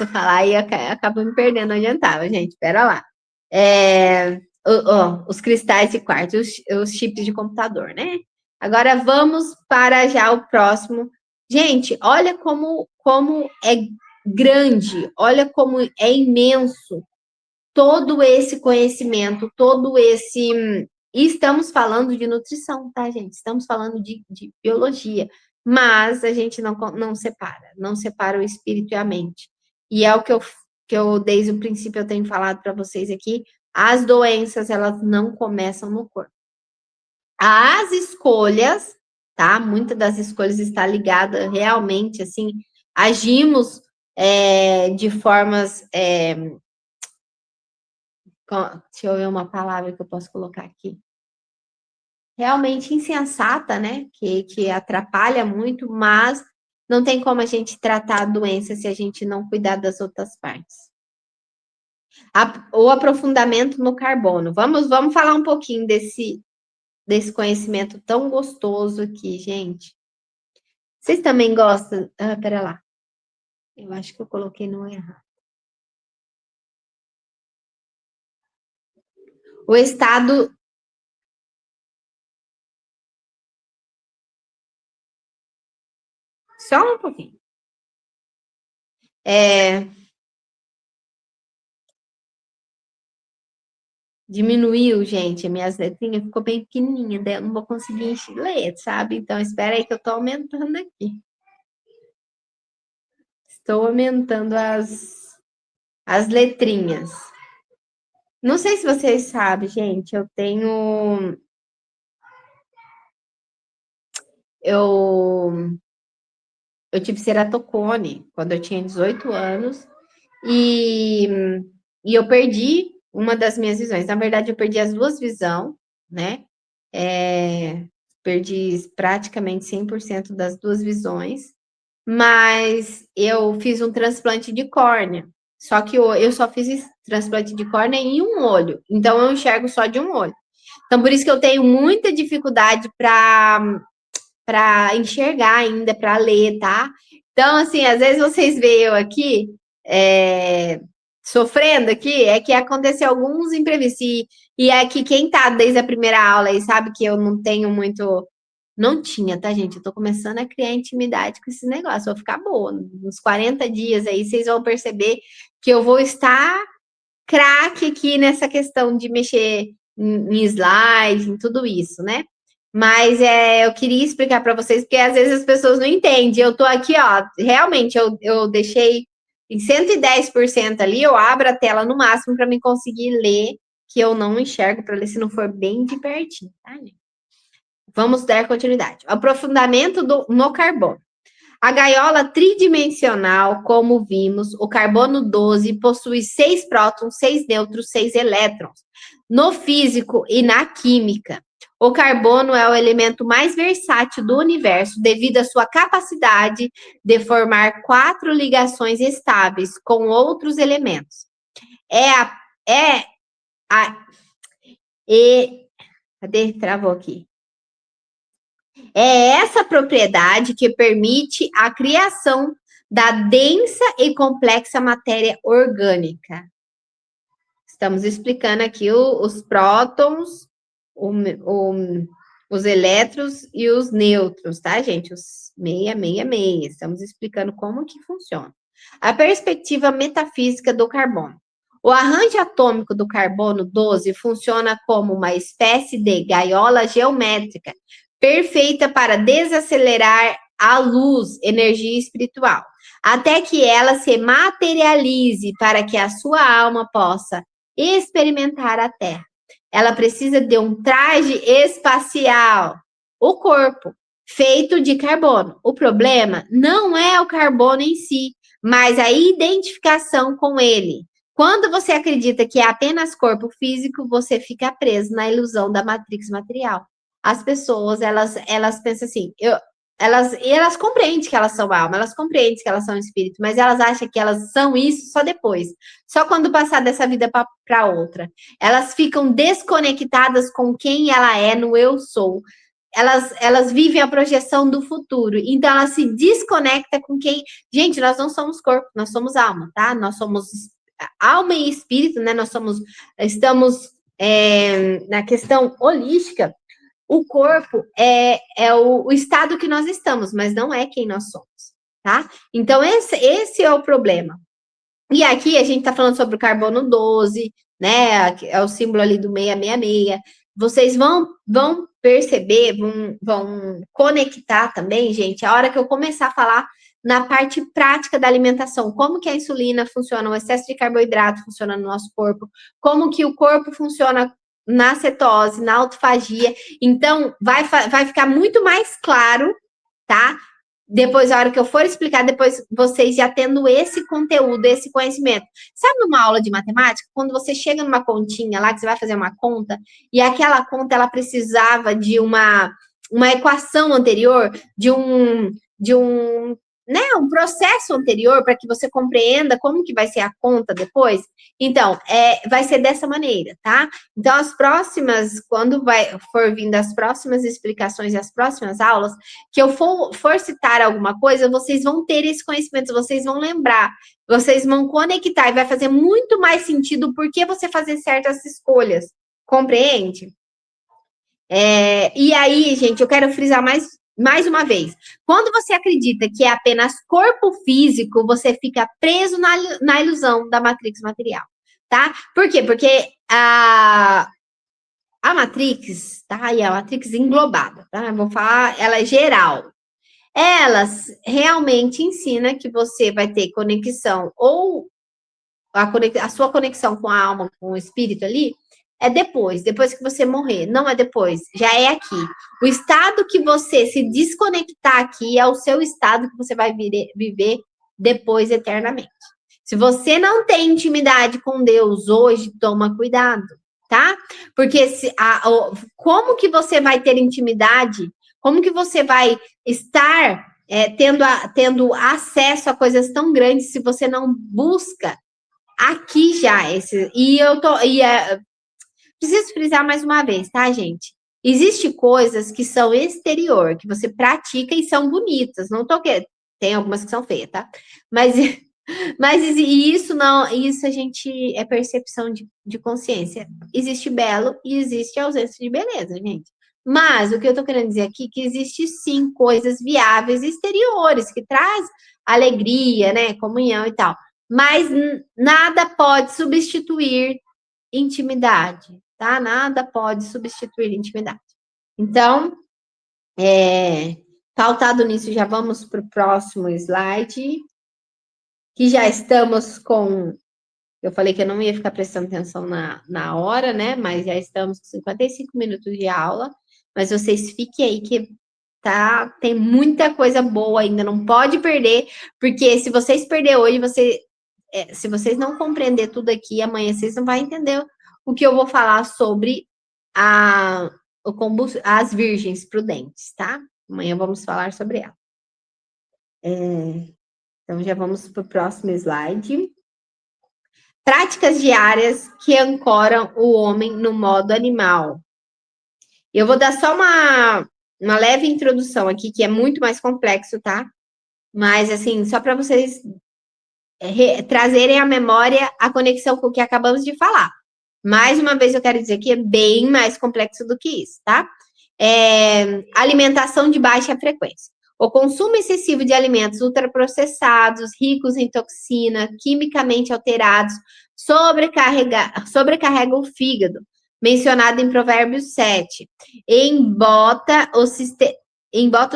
a falar e acabo me perdendo onde eu estava, gente. Espera lá. Os cristais de quartzo, os chips de computador, né? Agora vamos para já o próximo. Gente, olha como é grande, olha como é imenso todo esse conhecimento, todo esse. E estamos falando de nutrição, tá, gente? Estamos falando de biologia, mas a gente não separa o espírito e a mente. E é o que eu desde o princípio eu tenho falado para vocês aqui, as doenças, elas não começam no corpo. As escolhas, tá? Muitas das escolhas está ligada realmente, assim, agimos de formas. Deixa eu ver uma palavra que eu posso colocar aqui. Realmente insensata, né? Que atrapalha muito, mas não tem como a gente tratar a doença se a gente não cuidar das outras partes. O aprofundamento no carbono. Vamos falar um pouquinho desse conhecimento tão gostoso aqui, gente. Vocês também gostam? Pera lá. Eu acho que eu coloquei no errado. O estado. Só um pouquinho. Diminuiu, gente, minhas letrinhas ficou bem pequenininha, daí eu não vou conseguir ler, sabe? Então, espera aí que eu tô aumentando aqui. Estou aumentando as letrinhas. Não sei se vocês sabem, gente, eu, eu tive ceratocone quando eu tinha 18 anos e, e eu perdi uma das minhas visões. Na verdade, eu perdi as duas visões, né? Perdi praticamente 100% das duas visões, mas eu fiz um transplante de córnea. Só que eu só fiz esse transplante de córnea em um olho, então eu enxergo só de um olho. Então, por isso que eu tenho muita dificuldade para enxergar ainda, para ler, tá? Então, assim, às vezes vocês veem eu aqui sofrendo aqui, é que aconteceu alguns imprevistos. E é que quem tá desde a primeira aula e sabe que eu não tenho muito. Não tinha, tá, gente? Eu tô começando a criar intimidade com esse negócio. Vou ficar boa. Uns 40 dias aí, vocês vão perceber que eu vou estar craque aqui nessa questão de mexer em slide, em tudo isso, né? Mas eu queria explicar para vocês, porque às vezes as pessoas não entendem. Eu tô aqui, ó, realmente eu deixei em 110% ali, eu abro a tela no máximo para me conseguir ler, que eu não enxergo para ler se não for bem de pertinho, tá, gente? Vamos dar continuidade. Aprofundamento no carbono. A gaiola tridimensional, como vimos, o carbono 12 possui 6 prótons, 6 nêutrons, 6 elétrons. No físico e na química, o carbono é o elemento mais versátil do universo devido à sua capacidade de formar 4 ligações estáveis com outros elementos. É a e cadê? Travou aqui. É essa propriedade que permite a criação da densa e complexa matéria orgânica. Estamos explicando aqui os prótons, os elétrons e os nêutrons, tá, gente? Os 666. Estamos explicando como que funciona. A perspectiva metafísica do carbono. O arranjo atômico do carbono 12 funciona como uma espécie de gaiola geométrica perfeita para desacelerar a luz, energia espiritual, até que ela se materialize para que a sua alma possa experimentar a Terra. Ela precisa de um traje espacial, o corpo, feito de carbono. O problema não é o carbono em si, mas a identificação com ele. Quando você acredita que é apenas corpo físico, você fica preso na ilusão da matrix material. As pessoas, elas pensam assim, elas compreendem que elas são alma, elas compreendem que elas são espírito, mas elas acham que elas são isso só depois, só quando passar dessa vida para outra. Elas ficam desconectadas com quem ela é no eu sou. Elas vivem a projeção do futuro, então ela se desconecta com quem. Gente, nós não somos corpo, nós somos alma, tá? Nós somos alma e espírito, né? Estamos na questão holística. O corpo é o estado que nós estamos, mas não é quem nós somos, tá? Então, esse é o problema. E aqui a gente está falando sobre o carbono 12, né? É o símbolo ali do 666. Vocês vão perceber, vão conectar também, gente, a hora que eu começar a falar na parte prática da alimentação, como que a insulina funciona, o excesso de carboidrato funciona no nosso corpo, como que o corpo funciona na cetose, na autofagia. Então, vai ficar muito mais claro, tá? Depois, a hora que eu for explicar, depois vocês já tendo esse conteúdo, esse conhecimento. Sabe numa aula de matemática, quando você chega numa continha lá, que você vai fazer uma conta, e aquela conta, ela precisava de uma equação anterior, de um um processo anterior para que você compreenda como que vai ser a conta depois. Então, vai ser dessa maneira, tá? Então, as próximas, quando for vindo as próximas explicações e as próximas aulas, que eu for citar alguma coisa, vocês vão ter esse conhecimento, vocês vão lembrar, vocês vão conectar e vai fazer muito mais sentido por que você fazer certas escolhas, compreende? E aí, gente, eu quero frisar mais uma vez. Quando você acredita que é apenas corpo físico, você fica preso na ilusão da matrix material, tá? Por quê? Porque a Matrix, tá? E a Matrix englobada, tá? Eu vou falar, ela é geral. Elas realmente ensina que você vai ter conexão ou a sua conexão com a alma, com o espírito ali, é depois que você morrer. Não é depois, já é aqui. O estado que você se desconectar aqui é o seu estado que você vai viver depois eternamente. Se você não tem intimidade com Deus hoje, toma cuidado, tá? Porque como que você vai ter intimidade? Como que você vai estar tendo acesso a coisas tão grandes se você não busca aqui já preciso frisar mais uma vez, tá, gente? Existem coisas que são exterior, que você pratica e são bonitas. Não tô querendo. Tem algumas que são feias, tá? Mas isso não, isso a gente é percepção de consciência. Existe belo e existe ausência de beleza, gente. Mas o que eu tô querendo dizer aqui é que existe sim coisas viáveis exteriores que traz alegria, né, comunhão e tal. Mas nada pode substituir intimidade, tá? Nada pode substituir intimidade. Então, pautado nisso, já vamos para o próximo slide, que já estamos com... Eu falei que eu não ia ficar prestando atenção na hora, né? Mas já estamos com 55 minutos de aula. Mas vocês fiquem aí que tem muita coisa boa ainda, não pode perder, porque se vocês perder hoje, se vocês não compreender tudo aqui, amanhã vocês não vão entender o que eu vou falar sobre as virgens prudentes, tá? Amanhã vamos falar sobre ela. Então, já vamos para o próximo slide. Práticas diárias que ancoram o homem no modo animal. Eu vou dar só uma leve introdução aqui, que é muito mais complexo, tá? Mas, assim, só para vocês trazerem à memória a conexão com o que acabamos de falar. Mais uma vez, eu quero dizer que é bem mais complexo do que isso, tá? Alimentação de baixa frequência. O consumo excessivo de alimentos ultraprocessados, ricos em toxina, quimicamente alterados, sobrecarrega o fígado, mencionado em Provérbios 7. Embota o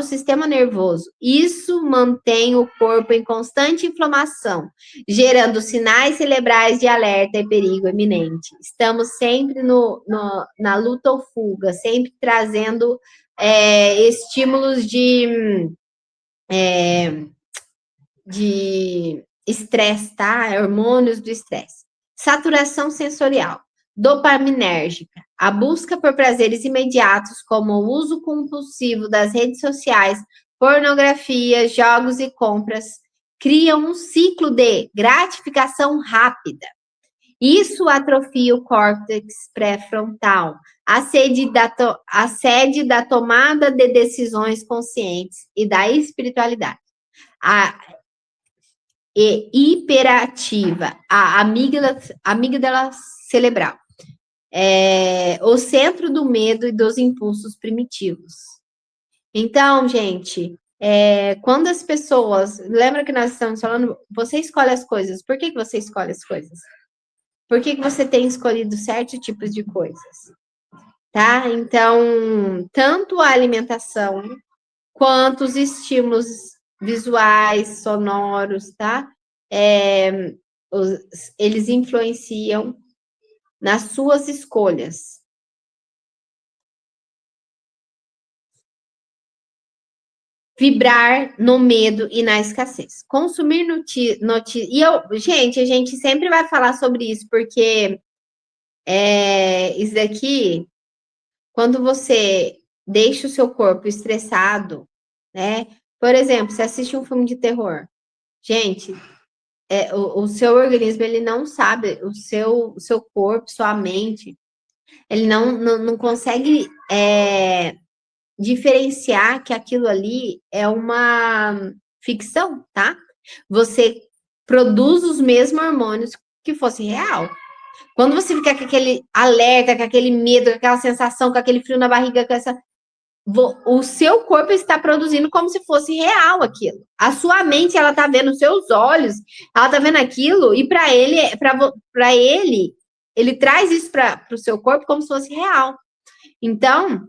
sistema nervoso. Isso mantém o corpo em constante inflamação, gerando sinais cerebrais de alerta e perigo iminente. Estamos sempre na luta ou fuga, sempre trazendo estímulos de estresse, tá? Hormônios do estresse. Saturação sensorial. Dopaminérgica. A busca por prazeres imediatos, como o uso compulsivo das redes sociais, pornografia, jogos e compras, criam um ciclo de gratificação rápida. Isso atrofia o córtex pré-frontal, a sede da tomada de decisões conscientes e da espiritualidade. Hiperativa, a amígdala cerebral. O centro do medo e dos impulsos primitivos. Então, gente, quando as pessoas... Lembra que nós estamos falando, você escolhe as coisas. Por que você escolhe as coisas? Por que você tem escolhido certos tipos de coisas? Tá? Então, tanto a alimentação, quanto os estímulos visuais, sonoros, tá? Eles influenciam nas suas escolhas. Vibrar no medo e na escassez. Consumir notícias. Gente, a gente sempre vai falar sobre isso, porque isso daqui, quando você deixa o seu corpo estressado, né? Por exemplo, você assiste um filme de terror. Gente, o seu organismo, ele não sabe, o seu corpo, sua mente, ele não consegue diferenciar que aquilo ali é uma ficção, tá? Você produz os mesmos hormônios que fosse real. Quando você fica com aquele alerta, com aquele medo, com aquela sensação, com aquele frio na barriga, o seu corpo está produzindo como se fosse real aquilo. A sua mente, ela tá vendo os seus olhos, ela tá vendo aquilo, e para ele traz isso para o seu corpo como se fosse real. Então,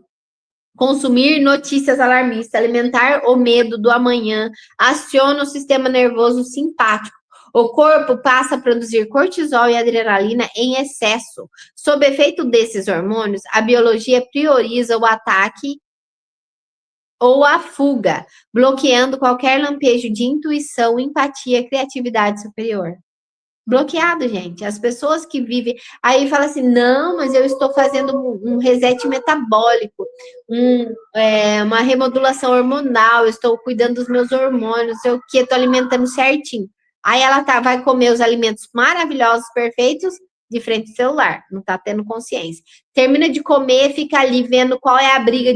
consumir notícias alarmistas, alimentar o medo do amanhã, aciona o sistema nervoso simpático. O corpo passa a produzir cortisol e adrenalina em excesso. Sob efeito desses hormônios, a biologia prioriza o ataque ou a fuga, bloqueando qualquer lampejo de intuição, empatia, criatividade superior. Bloqueado, gente. As pessoas que vivem. Aí fala assim: não, mas eu estou fazendo um reset metabólico, uma remodulação hormonal, eu estou cuidando dos meus hormônios, sei o que, estou alimentando certinho. Aí ela vai comer os alimentos maravilhosos, perfeitos, de frente ao celular, não está tendo consciência. Termina de comer, fica ali vendo qual é a briga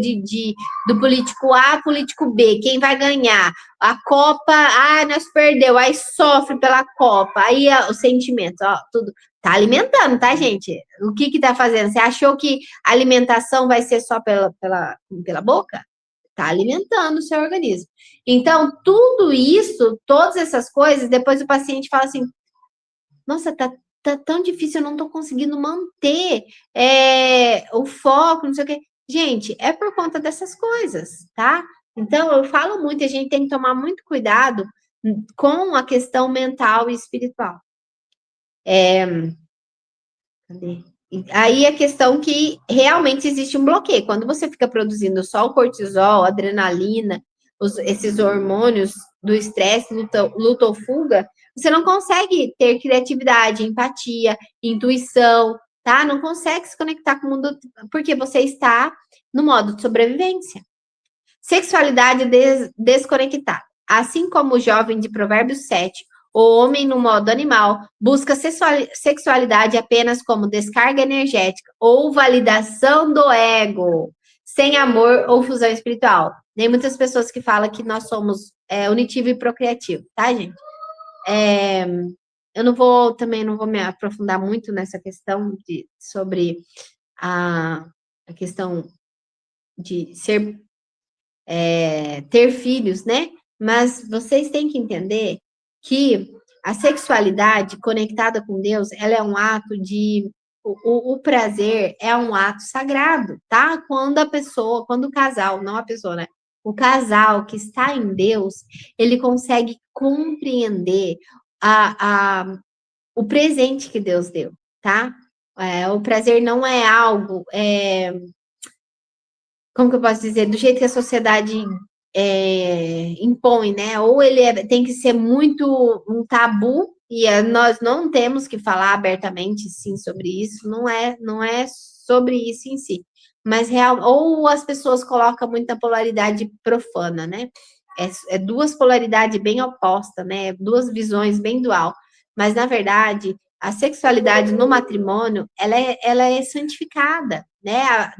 do político A, político B, quem vai ganhar. A Copa, nós perdeu, aí sofre pela Copa, aí os sentimentos, ó, tudo. Tá alimentando, tá, gente? O que tá fazendo? Você achou que a alimentação vai ser só pela boca? Tá alimentando o seu organismo. Então, tudo isso, todas essas coisas, depois o paciente fala assim, nossa, tá tão difícil, eu não tô conseguindo manter o foco, não sei o quê. Gente, é por conta dessas coisas, tá? Então, eu falo muito, a gente tem que tomar muito cuidado com a questão mental e espiritual. Cadê? Aí a questão que realmente existe um bloqueio. Quando você fica produzindo só o cortisol, adrenalina, esses hormônios do estresse, luta ou fuga, você não consegue ter criatividade, empatia, intuição, tá? Não consegue se conectar com o mundo, porque você está no modo de sobrevivência. Sexualidade desconectada. Assim como o jovem de Provérbios 7, o homem no modo animal busca sexualidade apenas como descarga energética ou validação do ego, sem amor ou fusão espiritual. Tem muitas pessoas que falam que nós somos unitivo e procriativo, tá, gente? Eu também não vou me aprofundar muito nessa questão sobre a questão de ter filhos, né? Mas vocês têm que entender que a sexualidade conectada com Deus, ela é um ato o prazer é um ato sagrado, tá? Quando o casal, não a pessoa, né? O casal que está em Deus, ele consegue compreender o presente que Deus deu, tá? O prazer não é algo, como que eu posso dizer, do jeito que a sociedade impõe, né? Ou ele tem que ser muito um tabu, e nós não temos que falar abertamente, sim, sobre isso, não é sobre isso em si. Mas ou as pessoas colocam muita polaridade profana, né? Duas polaridades bem opostas, né? Duas visões bem dual. Mas, na verdade, a sexualidade no matrimônio, ela é santificada, né?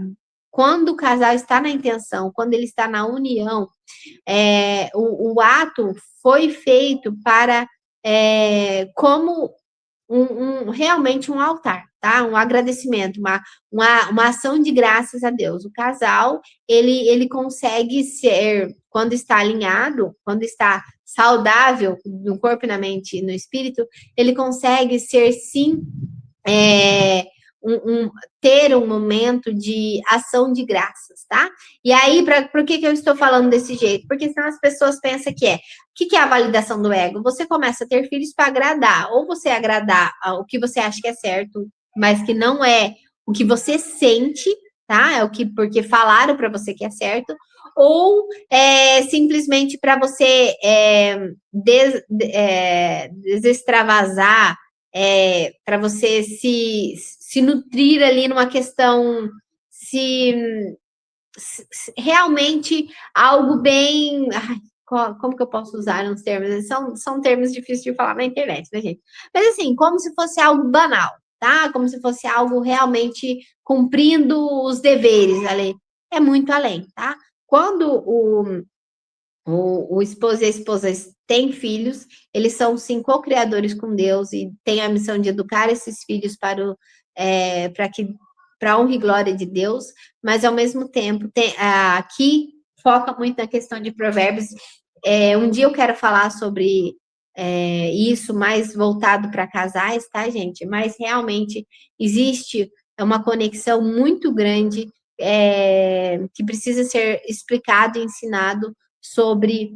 Quando o casal está na intenção, quando ele está na união, o ato foi feito para como realmente um altar, tá? Um agradecimento, uma ação de graças a Deus. O casal, ele consegue ser, quando está alinhado, quando está saudável no corpo, na mente e no espírito, ele consegue ser, sim, ter um momento de ação de graças, tá? E aí, por que eu estou falando desse jeito? Porque senão as pessoas pensam que o que é a validação do ego? Você começa a ter filhos para agradar, ou você agradar o que você acha que é certo, mas que não é o que você sente, tá? Porque falaram para você que é certo, ou simplesmente para você desextravasar, para você se nutrir ali numa questão, se realmente algo bem... como que eu posso usar uns termos? São termos difíceis de falar na internet, né, gente? Mas assim, como se fosse algo banal, tá? Como se fosse algo realmente cumprindo os deveres ali. É muito além, tá? Quando o esposo e a esposa têm filhos, eles são, sim, co-criadores com Deus e têm a missão de educar esses filhos para a honra e glória de Deus, mas, ao mesmo tempo, aqui foca muito na questão de provérbios. Um dia eu quero falar sobre isso, mais voltado para casais, tá, gente? Mas, realmente, existe uma conexão muito grande que precisa ser explicado e ensinado sobre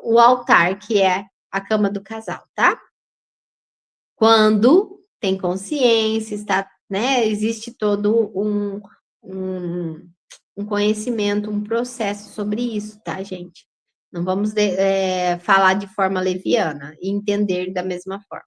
o altar, que é a cama do casal, tá? Quando tem consciência, está, né? Existe todo um conhecimento, um processo sobre isso, tá, gente? Não vamos falar de forma leviana e entender da mesma forma.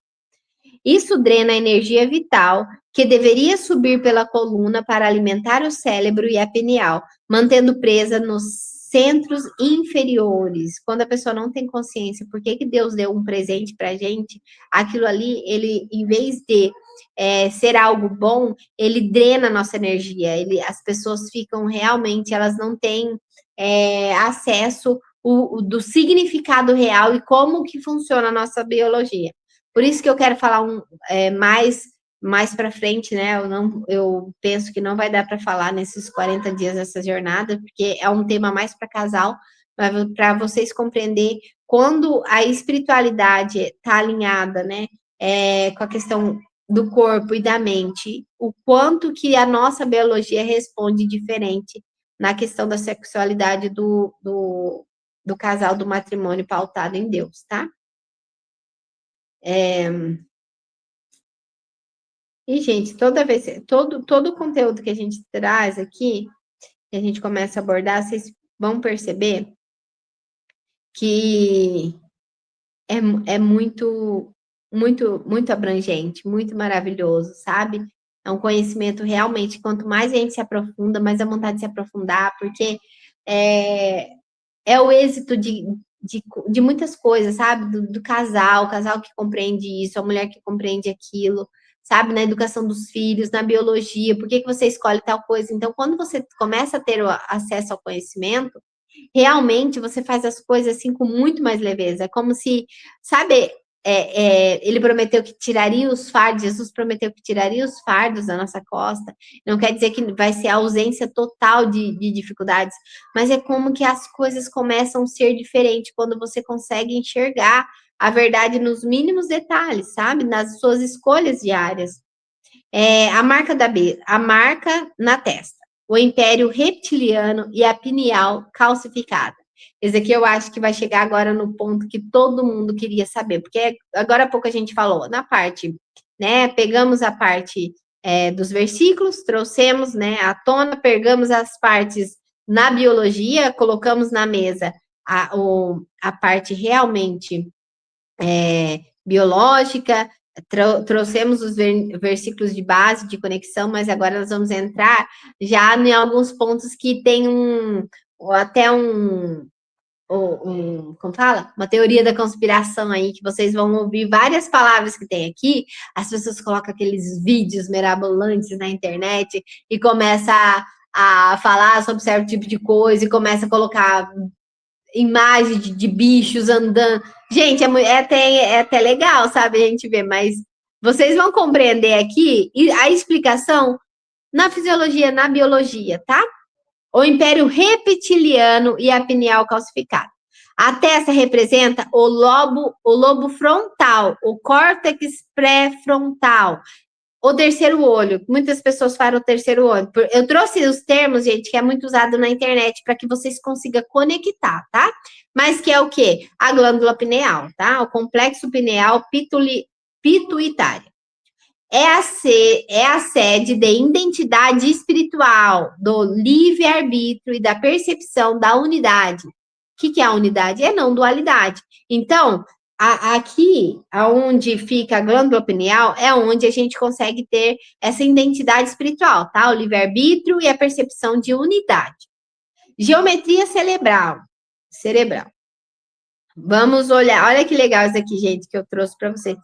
Isso drena a energia vital que deveria subir pela coluna para alimentar o cérebro e a pineal, mantendo presa nos centros inferiores. Quando a pessoa não tem consciência, por que Deus deu um presente para a gente? Aquilo ali, ele, em vez de ser algo bom, ele drena a nossa energia. As pessoas ficam realmente, elas não têm acesso do significado real e como que funciona a nossa biologia. Por isso que eu quero falar mais para frente, né? Eu penso que não vai dar para falar nesses 40 dias dessa jornada, porque é um tema mais para casal, para vocês compreender quando a espiritualidade está alinhada, né? Com a questão do corpo e da mente, o quanto que a nossa biologia responde diferente na questão da sexualidade do casal, do matrimônio pautado em Deus, tá? E, gente, toda vez, todo o conteúdo que a gente traz aqui, que a gente começa a abordar, vocês vão perceber que é muito, muito, muito abrangente, muito maravilhoso, sabe? É um conhecimento realmente, quanto mais a gente se aprofunda, mais a vontade de se aprofundar, porque é o êxito de muitas coisas, sabe? Do casal, o casal que compreende isso, a mulher que compreende aquilo, sabe? Na educação dos filhos, na biologia, por que você escolhe tal coisa? Então, quando você começa a ter o acesso ao conhecimento, realmente você faz as coisas assim com muito mais leveza. É como se, sabe, ele prometeu que tiraria os fardos, Jesus prometeu que tiraria os fardos da nossa costa. Não quer dizer que vai ser a ausência total de dificuldades, mas é como que as coisas começam a ser diferentes quando você consegue enxergar a verdade nos mínimos detalhes, sabe? Nas suas escolhas diárias. A marca na testa, o império reptiliano e a pineal calcificada. Esse aqui eu acho que vai chegar agora no ponto que todo mundo queria saber, porque agora há pouco a gente falou na parte, né? Pegamos a parte dos versículos, trouxemos, né, à tona, pegamos as partes na biologia, colocamos na mesa a parte realmente biológica, trouxemos os versículos de base, de conexão, mas agora nós vamos entrar já em alguns pontos que tem como fala? Uma teoria da conspiração aí, que vocês vão ouvir várias palavras que tem aqui, as pessoas colocam aqueles vídeos mirabolantes na internet e começa a falar sobre certo tipo de coisa e começa a colocar imagem de bichos andando. Gente, é até legal, sabe, a gente ver, mas vocês vão compreender aqui a explicação na fisiologia, na biologia, tá? O império reptiliano e a pineal calcificada. A testa representa o lobo frontal, o córtex pré-frontal, o terceiro olho. Muitas pessoas falam o terceiro olho. Eu trouxe os termos, gente, que é muito usado na internet para que vocês consigam conectar, tá? Mas que é o quê? A glândula pineal, tá? O complexo pineal pituitário. É a sede de identidade espiritual, do livre-arbítrio e da percepção da unidade. O que é a unidade? É não dualidade. Então, aqui, onde fica a glândula pineal, é onde a gente consegue ter essa identidade espiritual, tá? O livre-arbítrio e a percepção de unidade. Geometria cerebral. Vamos olhar. Olha que legal isso aqui, gente, que eu trouxe para vocês.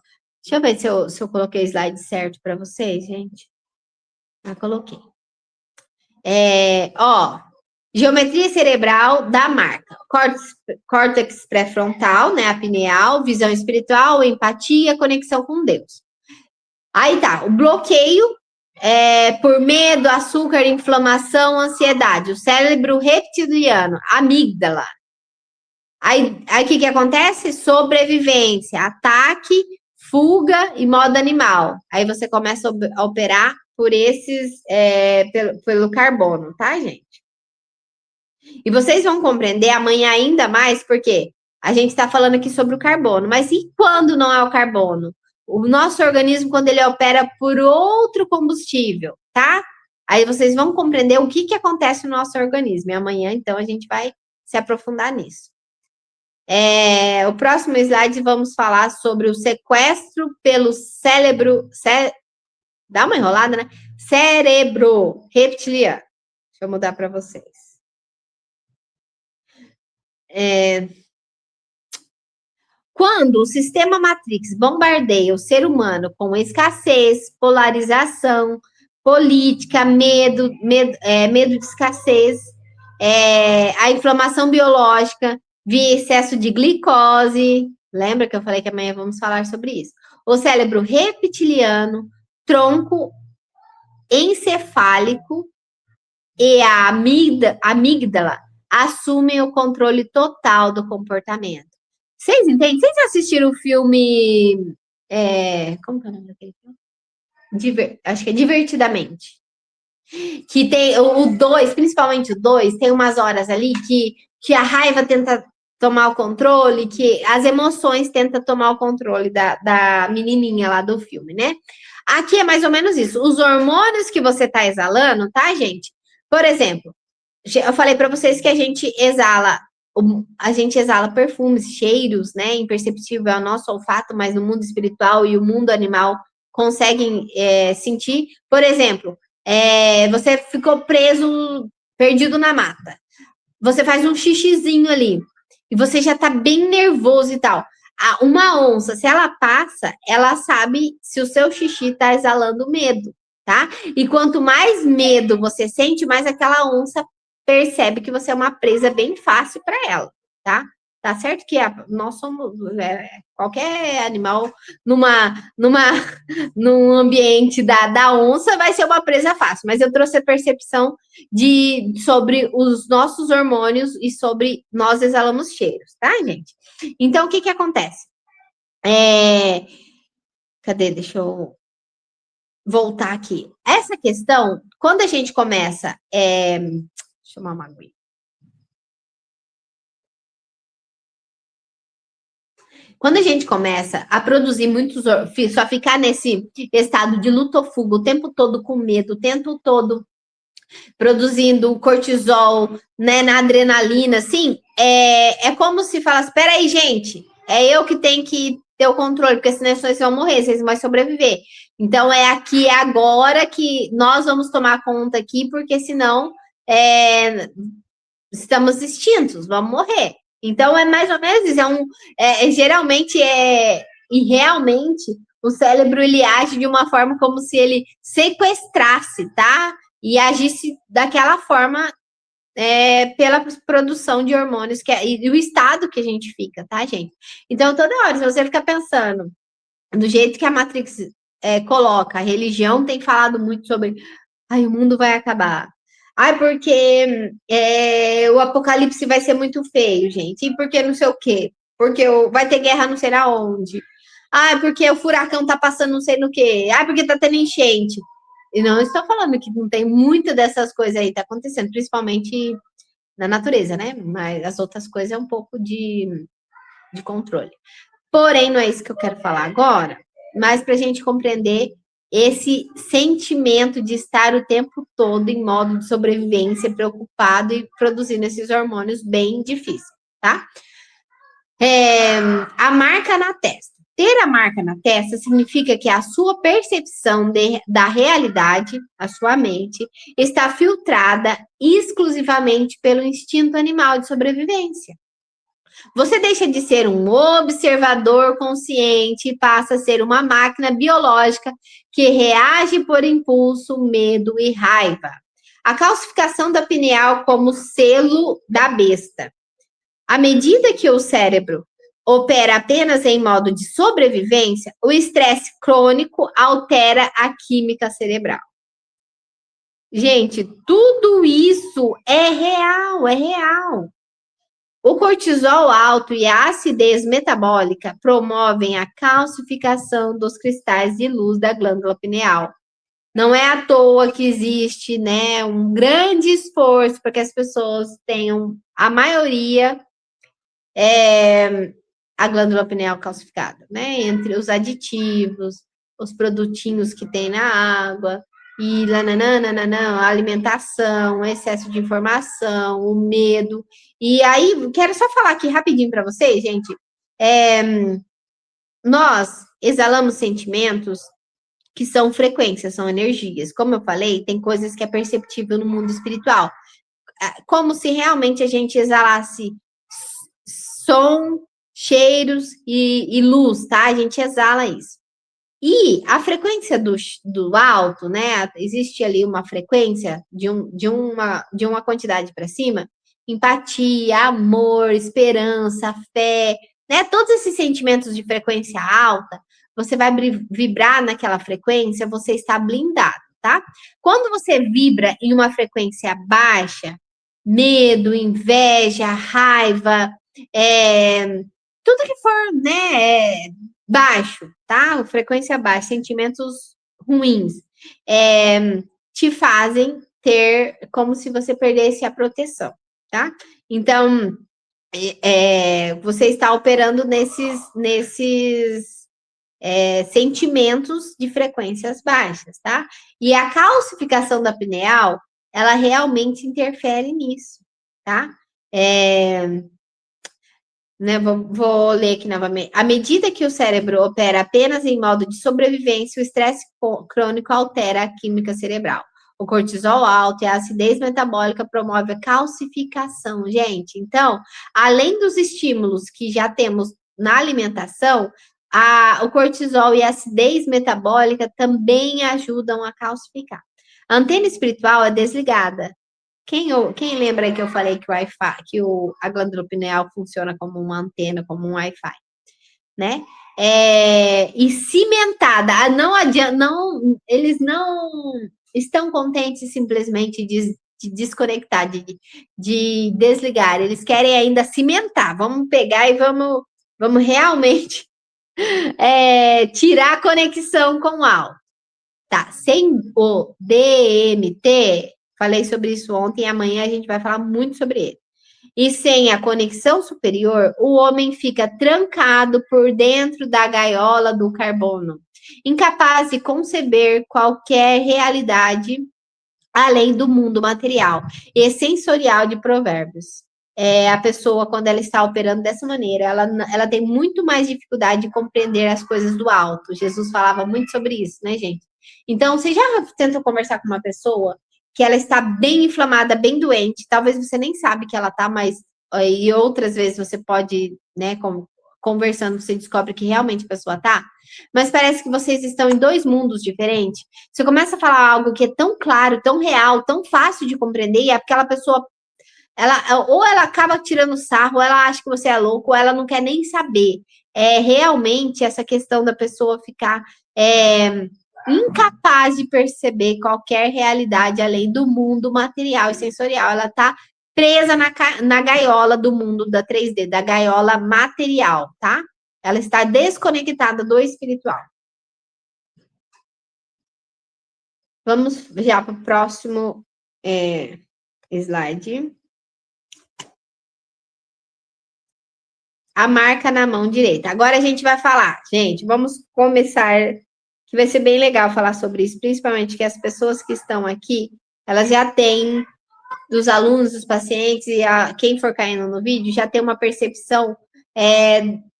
Deixa eu ver se eu coloquei o slide certo para vocês, gente. Coloquei. Geometria cerebral da marca. Córtex pré-frontal, né? A pineal, visão espiritual, empatia, conexão com Deus. Aí tá, o bloqueio por medo, açúcar, inflamação, ansiedade. O cérebro reptiliano, amígdala. Aí o que acontece? Sobrevivência, ataque, fuga e modo animal. Aí você começa a operar por esses, pelo carbono, tá, gente? E vocês vão compreender amanhã ainda mais, porque A gente está falando aqui sobre o carbono, mas e quando não é o carbono? O nosso organismo, quando ele opera por outro combustível, tá? Aí vocês vão compreender o que acontece no nosso organismo. E amanhã, então, a gente vai se aprofundar nisso. O próximo slide vamos falar sobre o sequestro pelo cérebro. Dá uma enrolada, né? Cérebro reptiliano. Deixa eu mudar para vocês. Quando o sistema Matrix bombardeia o ser humano com escassez, polarização, política, medo de escassez, a inflamação biológica, via excesso de glicose. Lembra que eu falei que amanhã vamos falar sobre isso? O cérebro reptiliano, tronco encefálico e a amígdala assumem o controle total do comportamento. Vocês entendem? Vocês assistiram o filme... como que é o nome daquele filme? Acho que é Divertidamente. Que tem o 2, principalmente o 2, tem umas horas ali que a raiva tenta tomar o controle, que as emoções tentam tomar o controle da menininha lá do filme, né? Aqui é mais ou menos isso. Os hormônios que você tá exalando, tá, gente? Por exemplo, eu falei para vocês que a gente exala perfumes, cheiros, né? Imperceptível é o nosso olfato, mas no mundo espiritual e o mundo animal conseguem sentir. Por exemplo, você ficou perdido na mata. Você faz um xixizinho ali e você já tá bem nervoso e tal. Uma onça, se ela passa, ela sabe se o seu xixi tá exalando medo, tá? E quanto mais medo você sente, mais aquela onça percebe que você é uma presa bem fácil para ela, tá? Tá certo que nós somos qualquer animal num ambiente da onça vai ser uma presa fácil, mas eu trouxe a percepção sobre os nossos hormônios e sobre nós exalamos cheiros, tá, gente? Então, o que acontece? Cadê? Deixa eu voltar aqui. Essa questão, quando a gente começa... deixa eu tomar uma aguinha. Quando a gente começa a produzir muitos... Só ficar nesse estado de luta ou fuga o tempo todo com medo, o tempo todo produzindo cortisol, né, na adrenalina, assim, é como se falasse, espera aí, gente, é eu que tenho que ter o controle, porque senão vocês vão morrer, vocês não vão sobreviver. Então, é aqui, é agora que nós vamos tomar conta aqui, porque senão estamos extintos, vamos morrer. Então, é mais ou menos isso, geralmente e realmente, o cérebro, ele age de uma forma como se ele sequestrasse, tá? E agisse daquela forma pela produção de hormônios e o estado que a gente fica, tá, gente? Então, toda hora, se você ficar pensando do jeito que a Matrix coloca, a religião tem falado muito sobre o mundo vai acabar. Porque o apocalipse vai ser muito feio, gente. E porque não sei o quê. Porque vai ter guerra não sei aonde. Porque o furacão tá passando não sei no quê. Porque tá tendo enchente. E não estou falando que não tem muita dessas coisas aí tá acontecendo, principalmente na natureza, né? Mas as outras coisas é um pouco de controle. Porém, não é isso que eu quero falar agora, mas para a gente compreender esse sentimento de estar o tempo todo em modo de sobrevivência, preocupado e produzindo esses hormônios bem difíceis, tá? A marca na testa. Ter a marca na testa significa que a sua percepção da realidade, a sua mente, está filtrada exclusivamente pelo instinto animal de sobrevivência. Você deixa de ser um observador consciente e passa a ser uma máquina biológica que reage por impulso, medo e raiva. A calcificação da pineal como selo da besta. À medida que o cérebro opera apenas em modo de sobrevivência, o estresse crônico altera a química cerebral. Gente, tudo isso é real, é real. O cortisol alto e a acidez metabólica promovem a calcificação dos cristais de luz da glândula pineal. Não é à toa que existe, né, um grande esforço para que as pessoas tenham, a maioria, a glândula pineal calcificada, né? Entre os aditivos, os produtinhos que tem na água, e nananana, a alimentação, o excesso de informação, o medo. E aí, quero só falar aqui rapidinho para vocês, gente. Nós exalamos sentimentos que são frequências, são energias. Como eu falei, tem coisas que é perceptível no mundo espiritual. Como se realmente a gente exalasse som, cheiros e luz, tá? A gente exala isso. E a frequência do alto, né? Existe ali uma frequência de uma quantidade para cima, empatia, amor, esperança, fé, né? Todos esses sentimentos de frequência alta, você vai vibrar naquela frequência, você está blindado, tá? Quando você vibra em uma frequência baixa, medo, inveja, raiva, tudo que for, né, baixo, tá? Frequência baixa, sentimentos ruins, te fazem ter como se você perdesse a proteção, tá? Então, você está operando nesses sentimentos de frequências baixas, tá? E a calcificação da pineal, ela realmente interfere nisso, tá? Né, vou ler aqui novamente. À medida que o cérebro opera apenas em modo de sobrevivência, o estresse crônico altera a química cerebral. O cortisol alto e a acidez metabólica promove a calcificação, gente. Então, além dos estímulos que já temos na alimentação, o cortisol e a acidez metabólica também ajudam a calcificar. A antena espiritual é desligada. Quem lembra aí que eu falei que o Wi-Fi, a glândula pineal funciona como uma antena, como um Wi-Fi, né? E cimentada, não adianta, eles não estão contentes simplesmente de desconectar, de desligar, eles querem ainda cimentar. Vamos pegar e vamos realmente tirar a conexão com o alto. Tá, sem o DMT, falei sobre isso ontem e amanhã a gente vai falar muito sobre ele. E sem a conexão superior, o homem fica trancado por dentro da gaiola do carbono, incapaz de conceber qualquer realidade além do mundo material e sensorial de Provérbios. A pessoa, quando ela está operando dessa maneira, ela tem muito mais dificuldade de compreender as coisas do alto. Jesus falava muito sobre isso, né, gente? Então, você já tentou conversar com uma pessoa que ela está bem inflamada, bem doente, talvez você nem sabe que ela está, mas e outras vezes você pode, né, conversando, você descobre que realmente a pessoa tá, mas parece que vocês estão em dois mundos diferentes. Você começa a falar algo que é tão claro, tão real, tão fácil de compreender, e aquela pessoa, ou ela acaba tirando sarro, ou ela acha que você é louco, ou ela não quer nem saber. Realmente essa questão da pessoa ficar incapaz de perceber qualquer realidade além do mundo material e sensorial. Ela está presa na gaiola do mundo da 3D, da gaiola material, tá? Ela está desconectada do espiritual. Vamos já para o próximo slide. A marca na mão direita. Agora a gente vai falar, gente, vamos começar, que vai ser bem legal falar sobre isso, principalmente que as pessoas que estão aqui, elas já têm, dos alunos, dos pacientes, e quem for caindo no vídeo, já tem uma percepção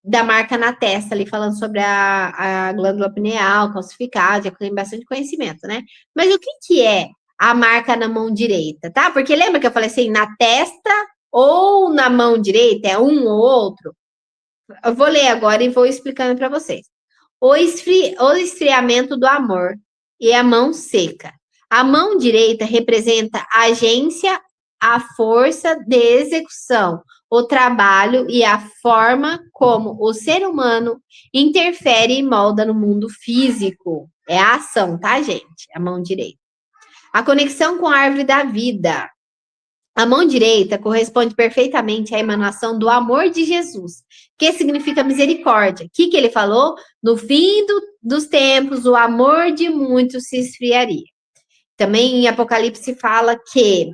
da marca na testa, ali, falando sobre a glândula pineal, calcificada, já tem bastante conhecimento, né? Mas o que é a marca na mão direita, tá? Porque lembra que eu falei assim, na testa ou na mão direita, é um ou outro? Eu vou ler agora e vou explicando para vocês. O esfriamento do amor e a mão seca. A mão direita representa a agência, a força de execução, o trabalho e a forma como o ser humano interfere e molda no mundo físico. É a ação, tá, gente? A mão direita. A conexão com a árvore da vida. A mão direita corresponde perfeitamente à emanação do amor de Jesus, que significa misericórdia. O que ele falou? No fim dos tempos, o amor de muitos se esfriaria. Também em Apocalipse fala que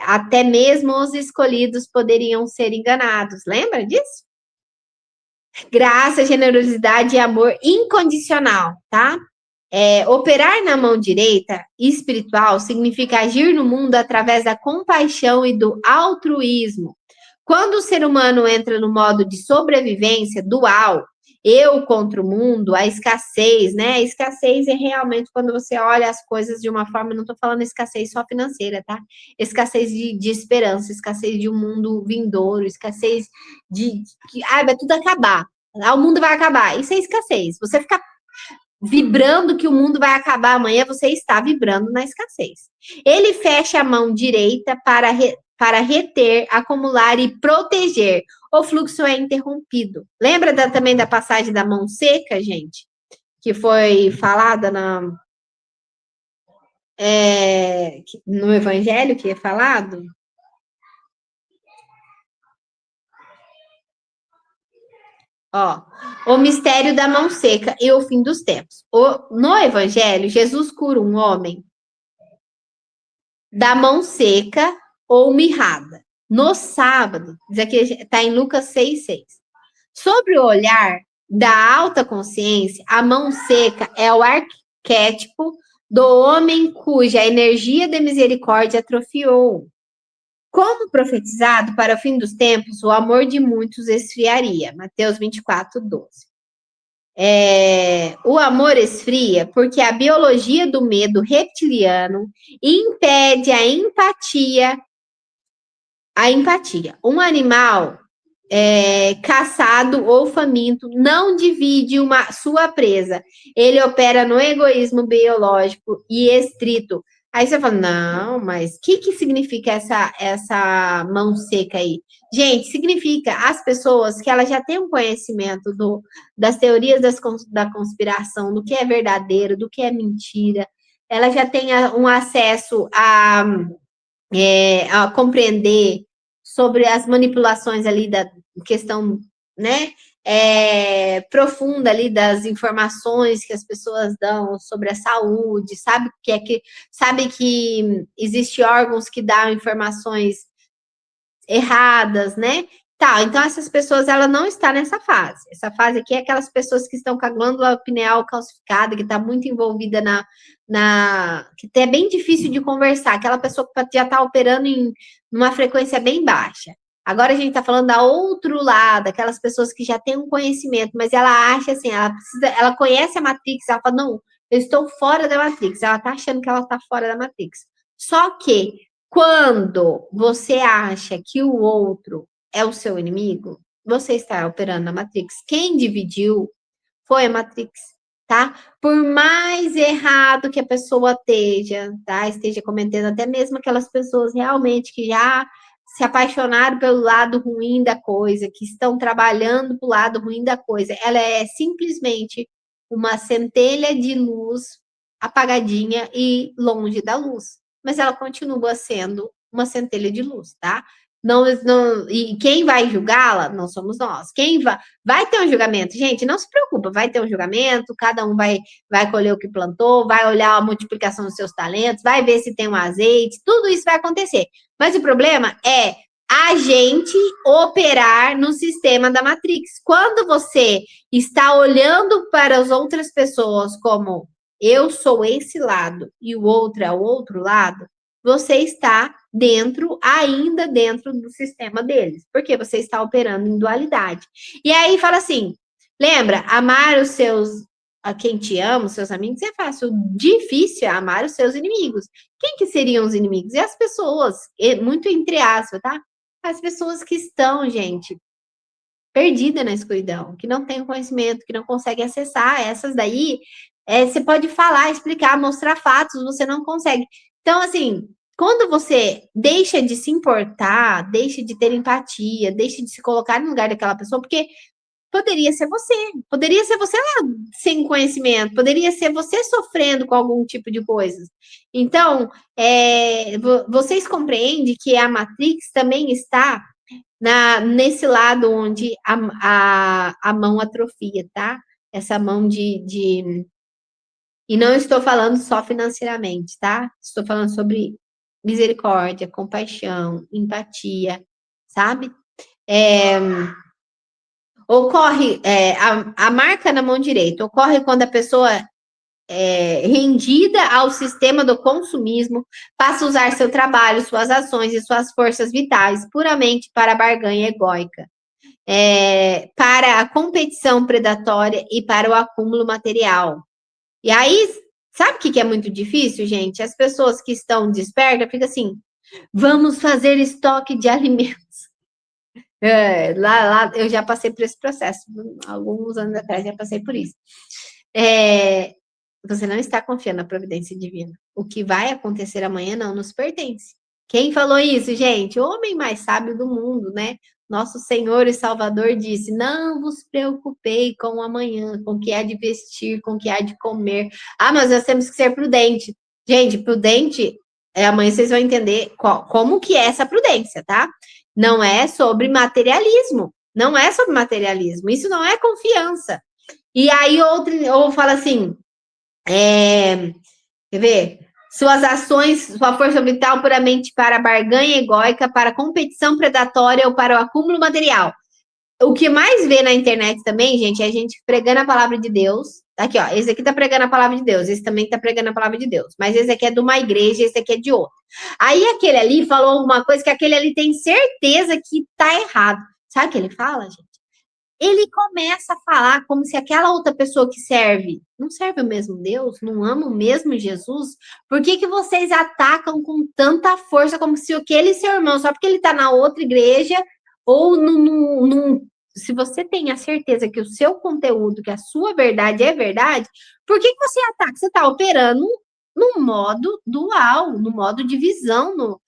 até mesmo os escolhidos poderiam ser enganados. Lembra disso? Graça, generosidade e amor incondicional, tá? Operar na mão direita espiritual significa agir no mundo através da compaixão e do altruísmo. Quando o ser humano entra no modo de sobrevivência dual, eu contra o mundo, a escassez, né? A escassez é realmente quando você olha as coisas de uma forma, não estou falando escassez só financeira, tá? Escassez de esperança, escassez de um mundo vindouro, escassez de que vai tudo acabar. O mundo vai acabar. Isso é escassez. Você ficar vibrando que o mundo vai acabar amanhã, você está vibrando na escassez. Ele fecha a mão direita para reter, acumular e proteger. O fluxo é interrompido. Lembra também da passagem da mão seca, gente? Que foi falada no Evangelho, que é falado? Ó, o mistério da mão seca e o fim dos tempos. No Evangelho, Jesus cura um homem da mão seca ou mirrada. No sábado, diz aqui, está em Lucas 6,6. Sobre o olhar da alta consciência, a mão seca é o arquétipo do homem cuja energia de misericórdia atrofiou. Como profetizado para o fim dos tempos, o amor de muitos esfriaria. Mateus 24:12. O amor esfria porque a biologia do medo reptiliano impede a empatia. Um animal caçado ou faminto não divide sua presa. Ele opera no egoísmo biológico e estrito. Aí você fala, não, mas o que significa essa mão seca aí? Gente, significa as pessoas que elas já têm um conhecimento das teorias da conspiração, do que é verdadeiro, do que é mentira. Ela já tem um acesso a compreender sobre as manipulações ali da questão, né, profunda ali das informações que as pessoas dão sobre a saúde, sabe que existe órgãos que dão informações erradas, né? Tá, então essas pessoas, ela não está nessa fase. Essa fase aqui é aquelas pessoas que estão com a glândula pineal calcificada, que está muito envolvida que é bem difícil de conversar, aquela pessoa que já está operando em uma frequência bem baixa. Agora a gente está falando da outro lado, aquelas pessoas que já têm um conhecimento, mas ela acha assim, ela conhece a Matrix, ela fala, não, eu estou fora da Matrix, ela está achando que ela está fora da Matrix. Só que quando você acha que o outro é o seu inimigo, você está operando na Matrix. Quem dividiu foi a Matrix, tá? Por mais errado que a pessoa esteja, tá? Esteja cometendo, até mesmo aquelas pessoas realmente que já se apaixonaram pelo lado ruim da coisa, que estão trabalhando pro lado ruim da coisa, ela é simplesmente uma centelha de luz apagadinha e longe da luz. Mas ela continua sendo uma centelha de luz, tá? E quem vai julgá-la não somos nós. Quem vai ter um julgamento, gente, não se preocupa, vai ter um julgamento, cada um vai colher o que plantou, vai olhar a multiplicação dos seus talentos, vai ver se tem um azeite, tudo isso vai acontecer. Mas o problema é a gente operar no sistema da Matrix. Quando você está olhando para as outras pessoas como eu sou esse lado e o outro é o outro lado, você está ainda dentro do sistema deles, porque você está operando em dualidade. E aí fala assim, lembra, amar a quem te ama, os seus amigos, é fácil. Difícil é amar os seus inimigos. Quem que seriam os inimigos? E as pessoas, muito entre aspas, tá? As pessoas que estão, gente, perdidas na escuridão, que não têm conhecimento, que não conseguem acessar. Essas daí, você pode falar, explicar, mostrar fatos, você não consegue. Então, assim, quando você deixa de se importar, deixa de ter empatia, deixa de se colocar no lugar daquela pessoa, porque poderia ser você lá sem conhecimento, poderia ser você sofrendo com algum tipo de coisas. Então, vocês compreendem que a Matrix também está nesse lado onde a mão atrofia, tá? Essa mão E não estou falando só financeiramente, tá? Estou falando sobre misericórdia, compaixão, empatia, sabe? Ocorre, a marca na mão direita ocorre quando a pessoa rendida ao sistema do consumismo, passa a usar seu trabalho, suas ações e suas forças vitais puramente para a barganha egóica, para a competição predatória e para o acúmulo material. E aí, sabe o que é muito difícil, gente? As pessoas que estão despertas ficam assim, vamos fazer estoque de alimentos. Lá eu já passei por esse processo, alguns anos atrás já passei por isso. Você não está confiando na providência divina. O que vai acontecer amanhã não nos pertence. Quem falou isso, gente? O homem mais sábio do mundo, né? Nosso Senhor e Salvador disse: não vos preocupei com o amanhã, com o que há de vestir, com o que há de comer. Ah, mas nós temos que ser prudente. Gente, prudente, amanhã vocês vão entender como que é essa prudência, tá? Não é sobre materialismo. Não é sobre materialismo. Isso não é confiança. E aí ou fala assim, quer ver? Suas ações, sua força vital puramente para a barganha egóica, para a competição predatória ou para o acúmulo material. O que mais vê na internet também, gente, é a gente pregando a palavra de Deus. Tá aqui, ó. Esse aqui tá pregando a palavra de Deus, esse também tá pregando a palavra de Deus. Mas esse aqui é de uma igreja, esse aqui é de outra. Aí aquele ali falou alguma coisa que aquele ali tem certeza que tá errado. Sabe o que ele fala, gente? Ele começa a falar como se aquela outra pessoa que serve não serve o mesmo Deus, não ama o mesmo Jesus. Por que vocês atacam com tanta força como se aquele seu irmão, só porque ele está na outra igreja, ou se você tem a certeza que o seu conteúdo, que a sua verdade é verdade, por que você ataca? Você está operando no modo dual, no modo divisão,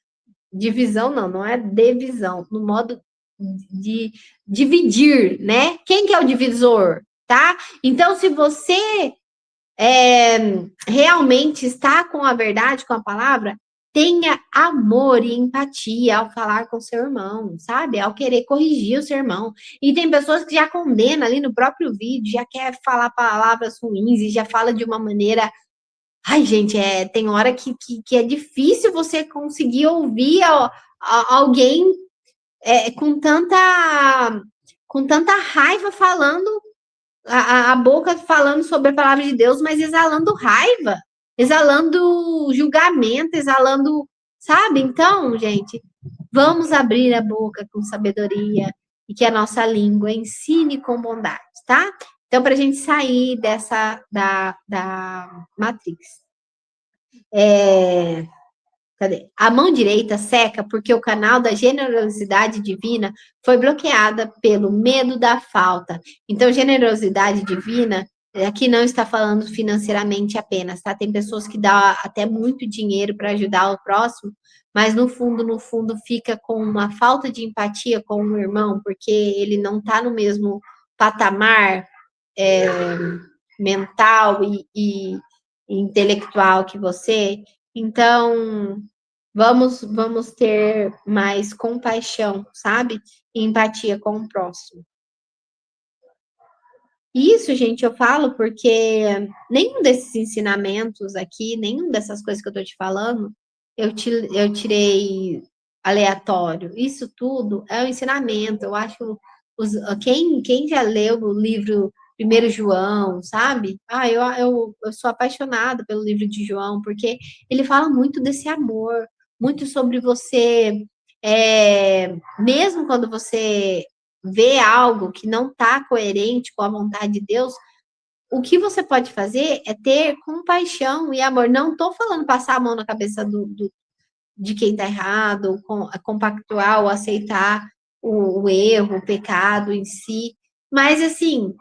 divisão não é divisão, no modo de dividir, né? Quem que é o divisor, tá? Então, se você realmente está com a verdade, com a palavra, tenha amor e empatia ao falar com seu irmão, sabe? Ao querer corrigir o seu irmão. E tem pessoas que já condenam ali no próprio vídeo, já quer falar palavras ruins e já fala de uma maneira. Ai, gente, tem hora que é difícil você conseguir ouvir alguém com tanta raiva falando, a boca falando sobre a palavra de Deus, mas exalando raiva, exalando julgamento, exalando, sabe? Então, gente, vamos abrir a boca com sabedoria e que a nossa língua ensine com bondade, tá? Então, para a gente sair da Matrix. Cadê? A mão direita seca porque o canal da generosidade divina foi bloqueada pelo medo da falta. Então, generosidade divina aqui não está falando financeiramente apenas, tá? Tem pessoas que dão até muito dinheiro para ajudar o próximo, mas no fundo, fica com uma falta de empatia com o irmão, porque ele não está no mesmo patamar mental e intelectual que você. Então, vamos ter mais compaixão, sabe? E empatia com o próximo. Isso, gente, eu falo porque nenhum desses ensinamentos aqui, nenhum dessas coisas que eu tô te falando, eu tirei aleatório. Isso tudo é um ensinamento. Eu acho quem já leu o livro 1 João, sabe? Eu sou apaixonada pelo livro de João, porque ele fala muito desse amor, muito sobre você, mesmo quando você vê algo que não está coerente com a vontade de Deus, o que você pode fazer é ter compaixão e amor. Não estou falando passar a mão na cabeça de quem está errado, compactuar ou aceitar o erro, o pecado em si, mas assim,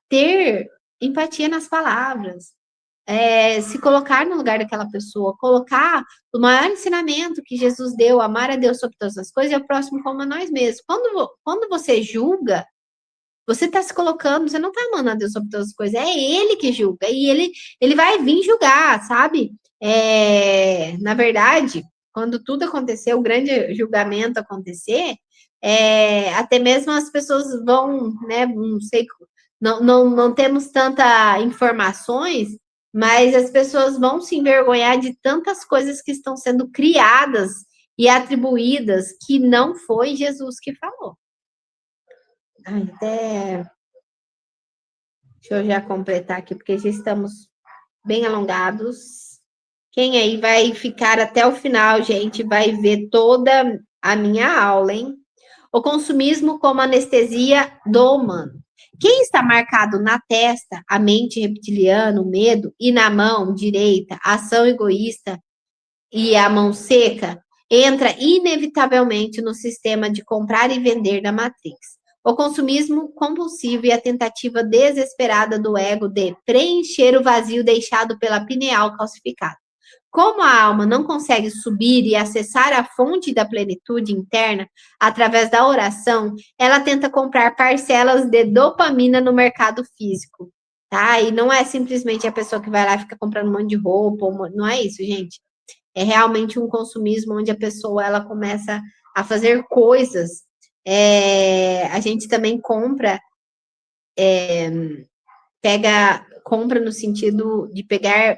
ter empatia nas palavras, se colocar no lugar daquela pessoa, colocar o maior ensinamento que Jesus deu, amar a Deus sobre todas as coisas e ao próximo como a nós mesmos. Quando você julga, você está se colocando, você não está amando a Deus sobre todas as coisas, é Ele que julga, e Ele vai vir julgar, sabe? Na verdade, quando tudo aconteceu, o grande julgamento acontecer, até mesmo as pessoas vão, né, não sei, não temos tanta informações, mas as pessoas vão se envergonhar de tantas coisas que estão sendo criadas e atribuídas que não foi Jesus que falou. Até deixa eu já completar aqui, porque já estamos bem alongados. Quem aí vai ficar até o final, gente, vai ver toda a minha aula, hein? O consumismo como anestesia do humano. Quem está marcado na testa, a mente reptiliana, o medo, e na mão direita, a ação egoísta e a mão seca, entra inevitavelmente no sistema de comprar e vender da Matrix. O consumismo compulsivo e a tentativa desesperada do ego de preencher o vazio deixado pela pineal calcificada. Como a alma não consegue subir e acessar a fonte da plenitude interna através da oração, ela tenta comprar parcelas de dopamina no mercado físico, tá? E não é simplesmente a pessoa que vai lá e fica comprando um monte de roupa, não é isso, gente. É realmente um consumismo onde a pessoa ela começa a fazer coisas. A gente também compra no sentido de pegar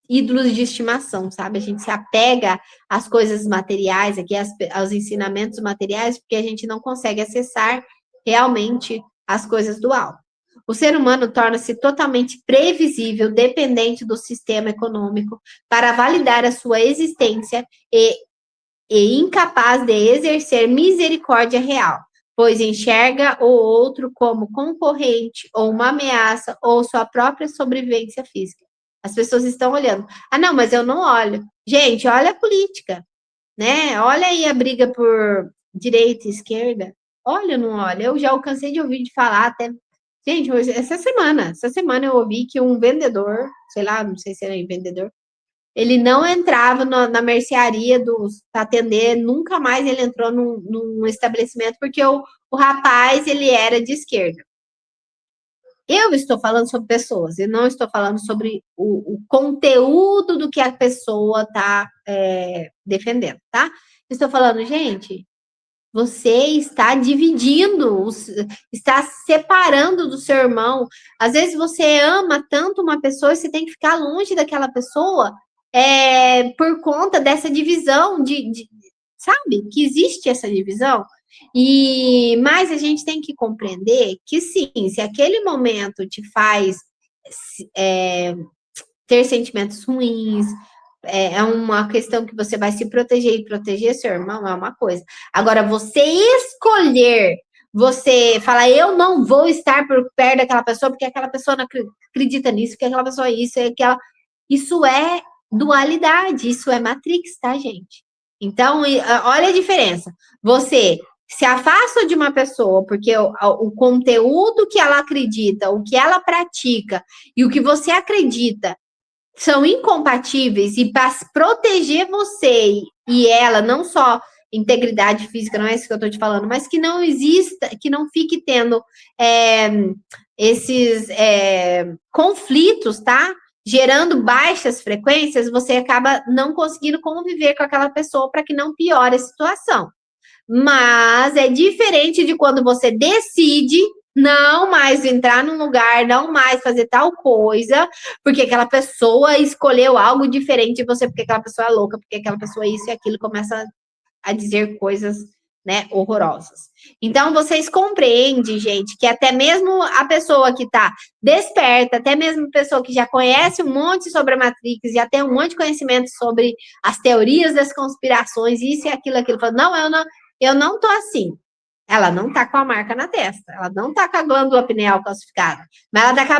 ídolos de estimação, sabe? A gente se apega às coisas materiais, aqui aos ensinamentos materiais, porque a gente não consegue acessar realmente as coisas do alto. O ser humano torna-se totalmente previsível, dependente do sistema econômico, para validar a sua existência e incapaz de exercer misericórdia real, pois enxerga o outro como concorrente ou uma ameaça ou sua própria sobrevivência física. As pessoas estão olhando. Ah, não, mas eu não olho. Gente, olha a política, né? Olha aí a briga por direita e esquerda. Olha ou não olha? Eu já cansei de ouvir de falar até. Gente, hoje, essa semana eu ouvi que um vendedor, sei lá, não sei se era vendedor, ele não entrava na mercearia para atender, nunca mais ele entrou num estabelecimento, porque o rapaz, ele era de esquerda. Eu estou falando sobre pessoas, e não estou falando sobre o conteúdo do que a pessoa está defendendo, tá? Estou falando, gente, você está dividindo, está separando do seu irmão. Às vezes você ama tanto uma pessoa e você tem que ficar longe daquela pessoa por conta dessa divisão, sabe? Que existe essa divisão. Mas a gente tem que compreender que sim, se aquele momento te faz ter sentimentos ruins, é uma questão que você vai se proteger e proteger seu irmão, é uma coisa. Agora, você escolher, você falar, eu não vou estar por perto daquela pessoa porque aquela pessoa não acredita nisso, porque aquela pessoa é isso, é aquela. Isso é dualidade, isso é Matrix, tá, gente? Então, olha a diferença. Você se afasta de uma pessoa porque o conteúdo que ela acredita, o que ela pratica e o que você acredita são incompatíveis, e para proteger você e ela, não só integridade física, não é isso que eu estou te falando, mas que não exista, que não fique tendo esses conflitos, tá? Gerando baixas frequências, você acaba não conseguindo conviver com aquela pessoa para que não piore a situação. Mas é diferente de quando você decide não mais entrar num lugar, não mais fazer tal coisa, porque aquela pessoa escolheu algo diferente de você, porque aquela pessoa é louca, porque aquela pessoa é isso e aquilo, começa a dizer coisas, né, horrorosas. Então, vocês compreendem, gente, que até mesmo a pessoa que está desperta, até mesmo a pessoa que já conhece um monte sobre a Matrix, já tem um monte de conhecimento sobre as teorias das conspirações, isso e aquilo, fala, não, eu não tô assim. Ela não tá com a marca na testa, ela não tá com a glândula pineal calcificada, mas ela tá com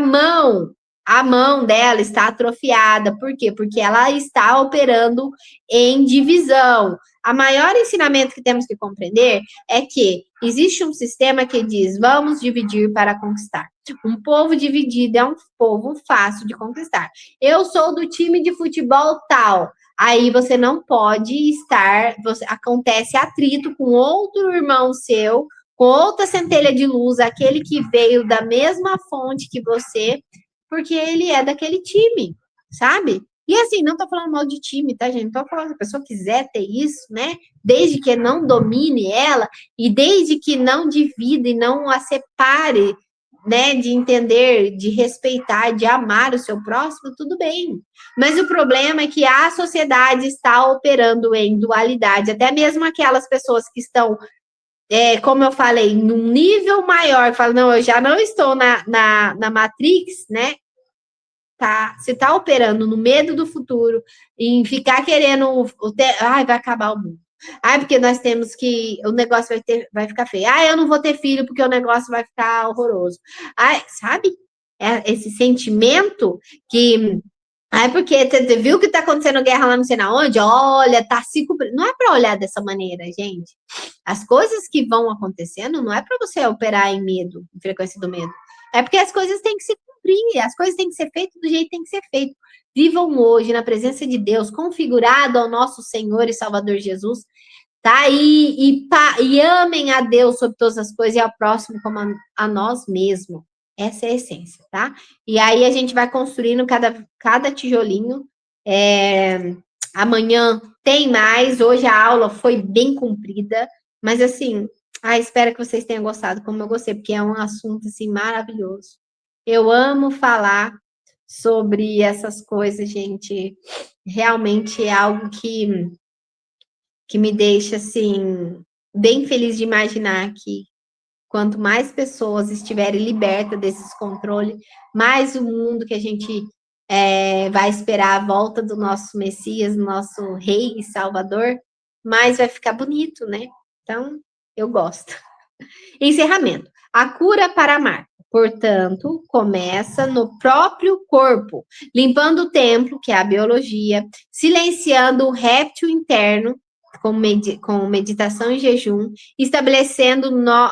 a mão dela está atrofiada. Por quê? Porque ela está operando em divisão. O maior ensinamento que temos que compreender é que existe um sistema que diz, vamos dividir para conquistar. Um povo dividido é um povo fácil de conquistar. Eu sou do time de futebol tal. Aí você não pode estar, acontece atrito com outro irmão seu, com outra centelha de luz, aquele que veio da mesma fonte que você, porque ele é daquele time, sabe? E assim, não tô falando mal de time, tá, gente? Não tô falando que a pessoa quiser ter isso, né? Desde que não domine ela e desde que não divida e não a separe né, de entender, de respeitar, de amar o seu próximo, tudo bem. Mas o problema é que a sociedade está operando em dualidade, até mesmo aquelas pessoas que estão, como eu falei, num nível maior, falam, não, eu já não estou na Matrix, né? Tá, você está operando no medo do futuro, em ficar querendo, ai, vai acabar o mundo. Ai, porque nós temos que, o negócio vai ficar feio. Ai, eu não vou ter filho porque o negócio vai ficar horroroso. Ai, sabe? Esse sentimento que, ai, porque você viu que está acontecendo guerra lá não sei na onde? Olha, tá se cumprindo. Não é para olhar dessa maneira, gente. As coisas que vão acontecendo não é para você operar em medo, em frequência do medo. É porque as coisas têm que se cumprir, as coisas têm que ser feitas do jeito que tem que ser feito. Vivam hoje na presença de Deus, configurado ao nosso Senhor e Salvador Jesus, tá? E amem a Deus sobre todas as coisas e ao próximo como a nós mesmos. Essa é a essência, tá? E aí a gente vai construindo cada tijolinho. Amanhã tem mais. Hoje a aula foi bem comprida, mas assim, espero que vocês tenham gostado como eu gostei, porque é um assunto assim maravilhoso. Eu amo falar sobre essas coisas, gente. Realmente é algo que me deixa assim bem feliz de imaginar que quanto mais pessoas estiverem libertas desses controles, mais o mundo que a gente vai esperar a volta do nosso Messias, nosso Rei e Salvador, mais vai ficar bonito, né? Então, eu gosto. Encerramento. A cura para amar, portanto, começa no próprio corpo, limpando o templo, que é a biologia, silenciando o réptil interno, com meditação e jejum, estabelecendo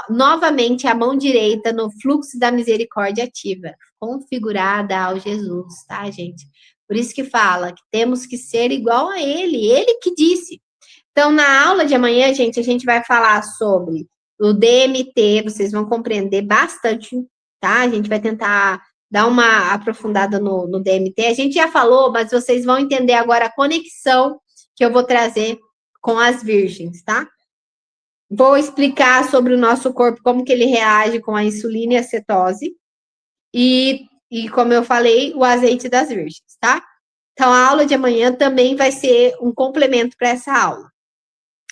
novamente a mão direita no fluxo da misericórdia ativa, configurada ao Jesus, tá, gente? Por isso que fala que temos que ser igual a ele que disse. Então, na aula de amanhã, gente, a gente vai falar sobre o DMT, vocês vão compreender bastante, tá? A gente vai tentar dar uma aprofundada no DMT. A gente já falou, mas vocês vão entender agora a conexão que eu vou trazer com as virgens, tá? Vou explicar sobre o nosso corpo, como que ele reage com a insulina e a cetose. E como eu falei, o azeite das virgens, tá? Então, a aula de amanhã também vai ser um complemento para essa aula.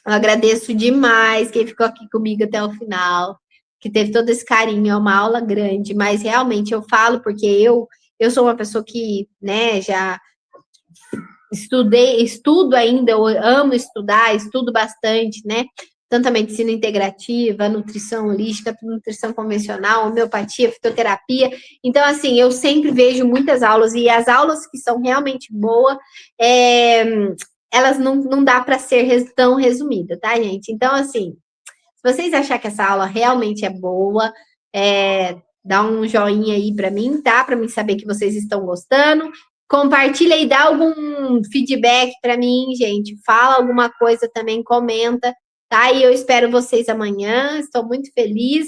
Eu agradeço demais quem ficou aqui comigo até o final, que teve todo esse carinho, é uma aula grande, mas realmente eu falo porque eu sou uma pessoa que, né, já estudo ainda, eu amo estudar, estudo bastante, né? Tanto a medicina integrativa, a nutrição holística, nutrição convencional, homeopatia, fitoterapia. Então, assim, eu sempre vejo muitas aulas, e as aulas que são realmente boas, elas não dá para ser tão resumida, tá, gente? Então, assim, se vocês acharem que essa aula realmente é boa, dá um joinha aí para mim, tá? Para mim saber que vocês estão gostando. Compartilha e dá algum feedback para mim, gente. Fala alguma coisa também, comenta, tá? E eu espero vocês amanhã. Estou muito feliz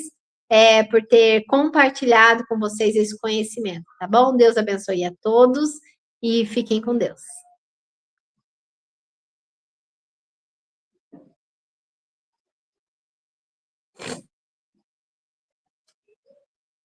por ter compartilhado com vocês esse conhecimento, tá bom? Deus abençoe a todos e fiquem com Deus.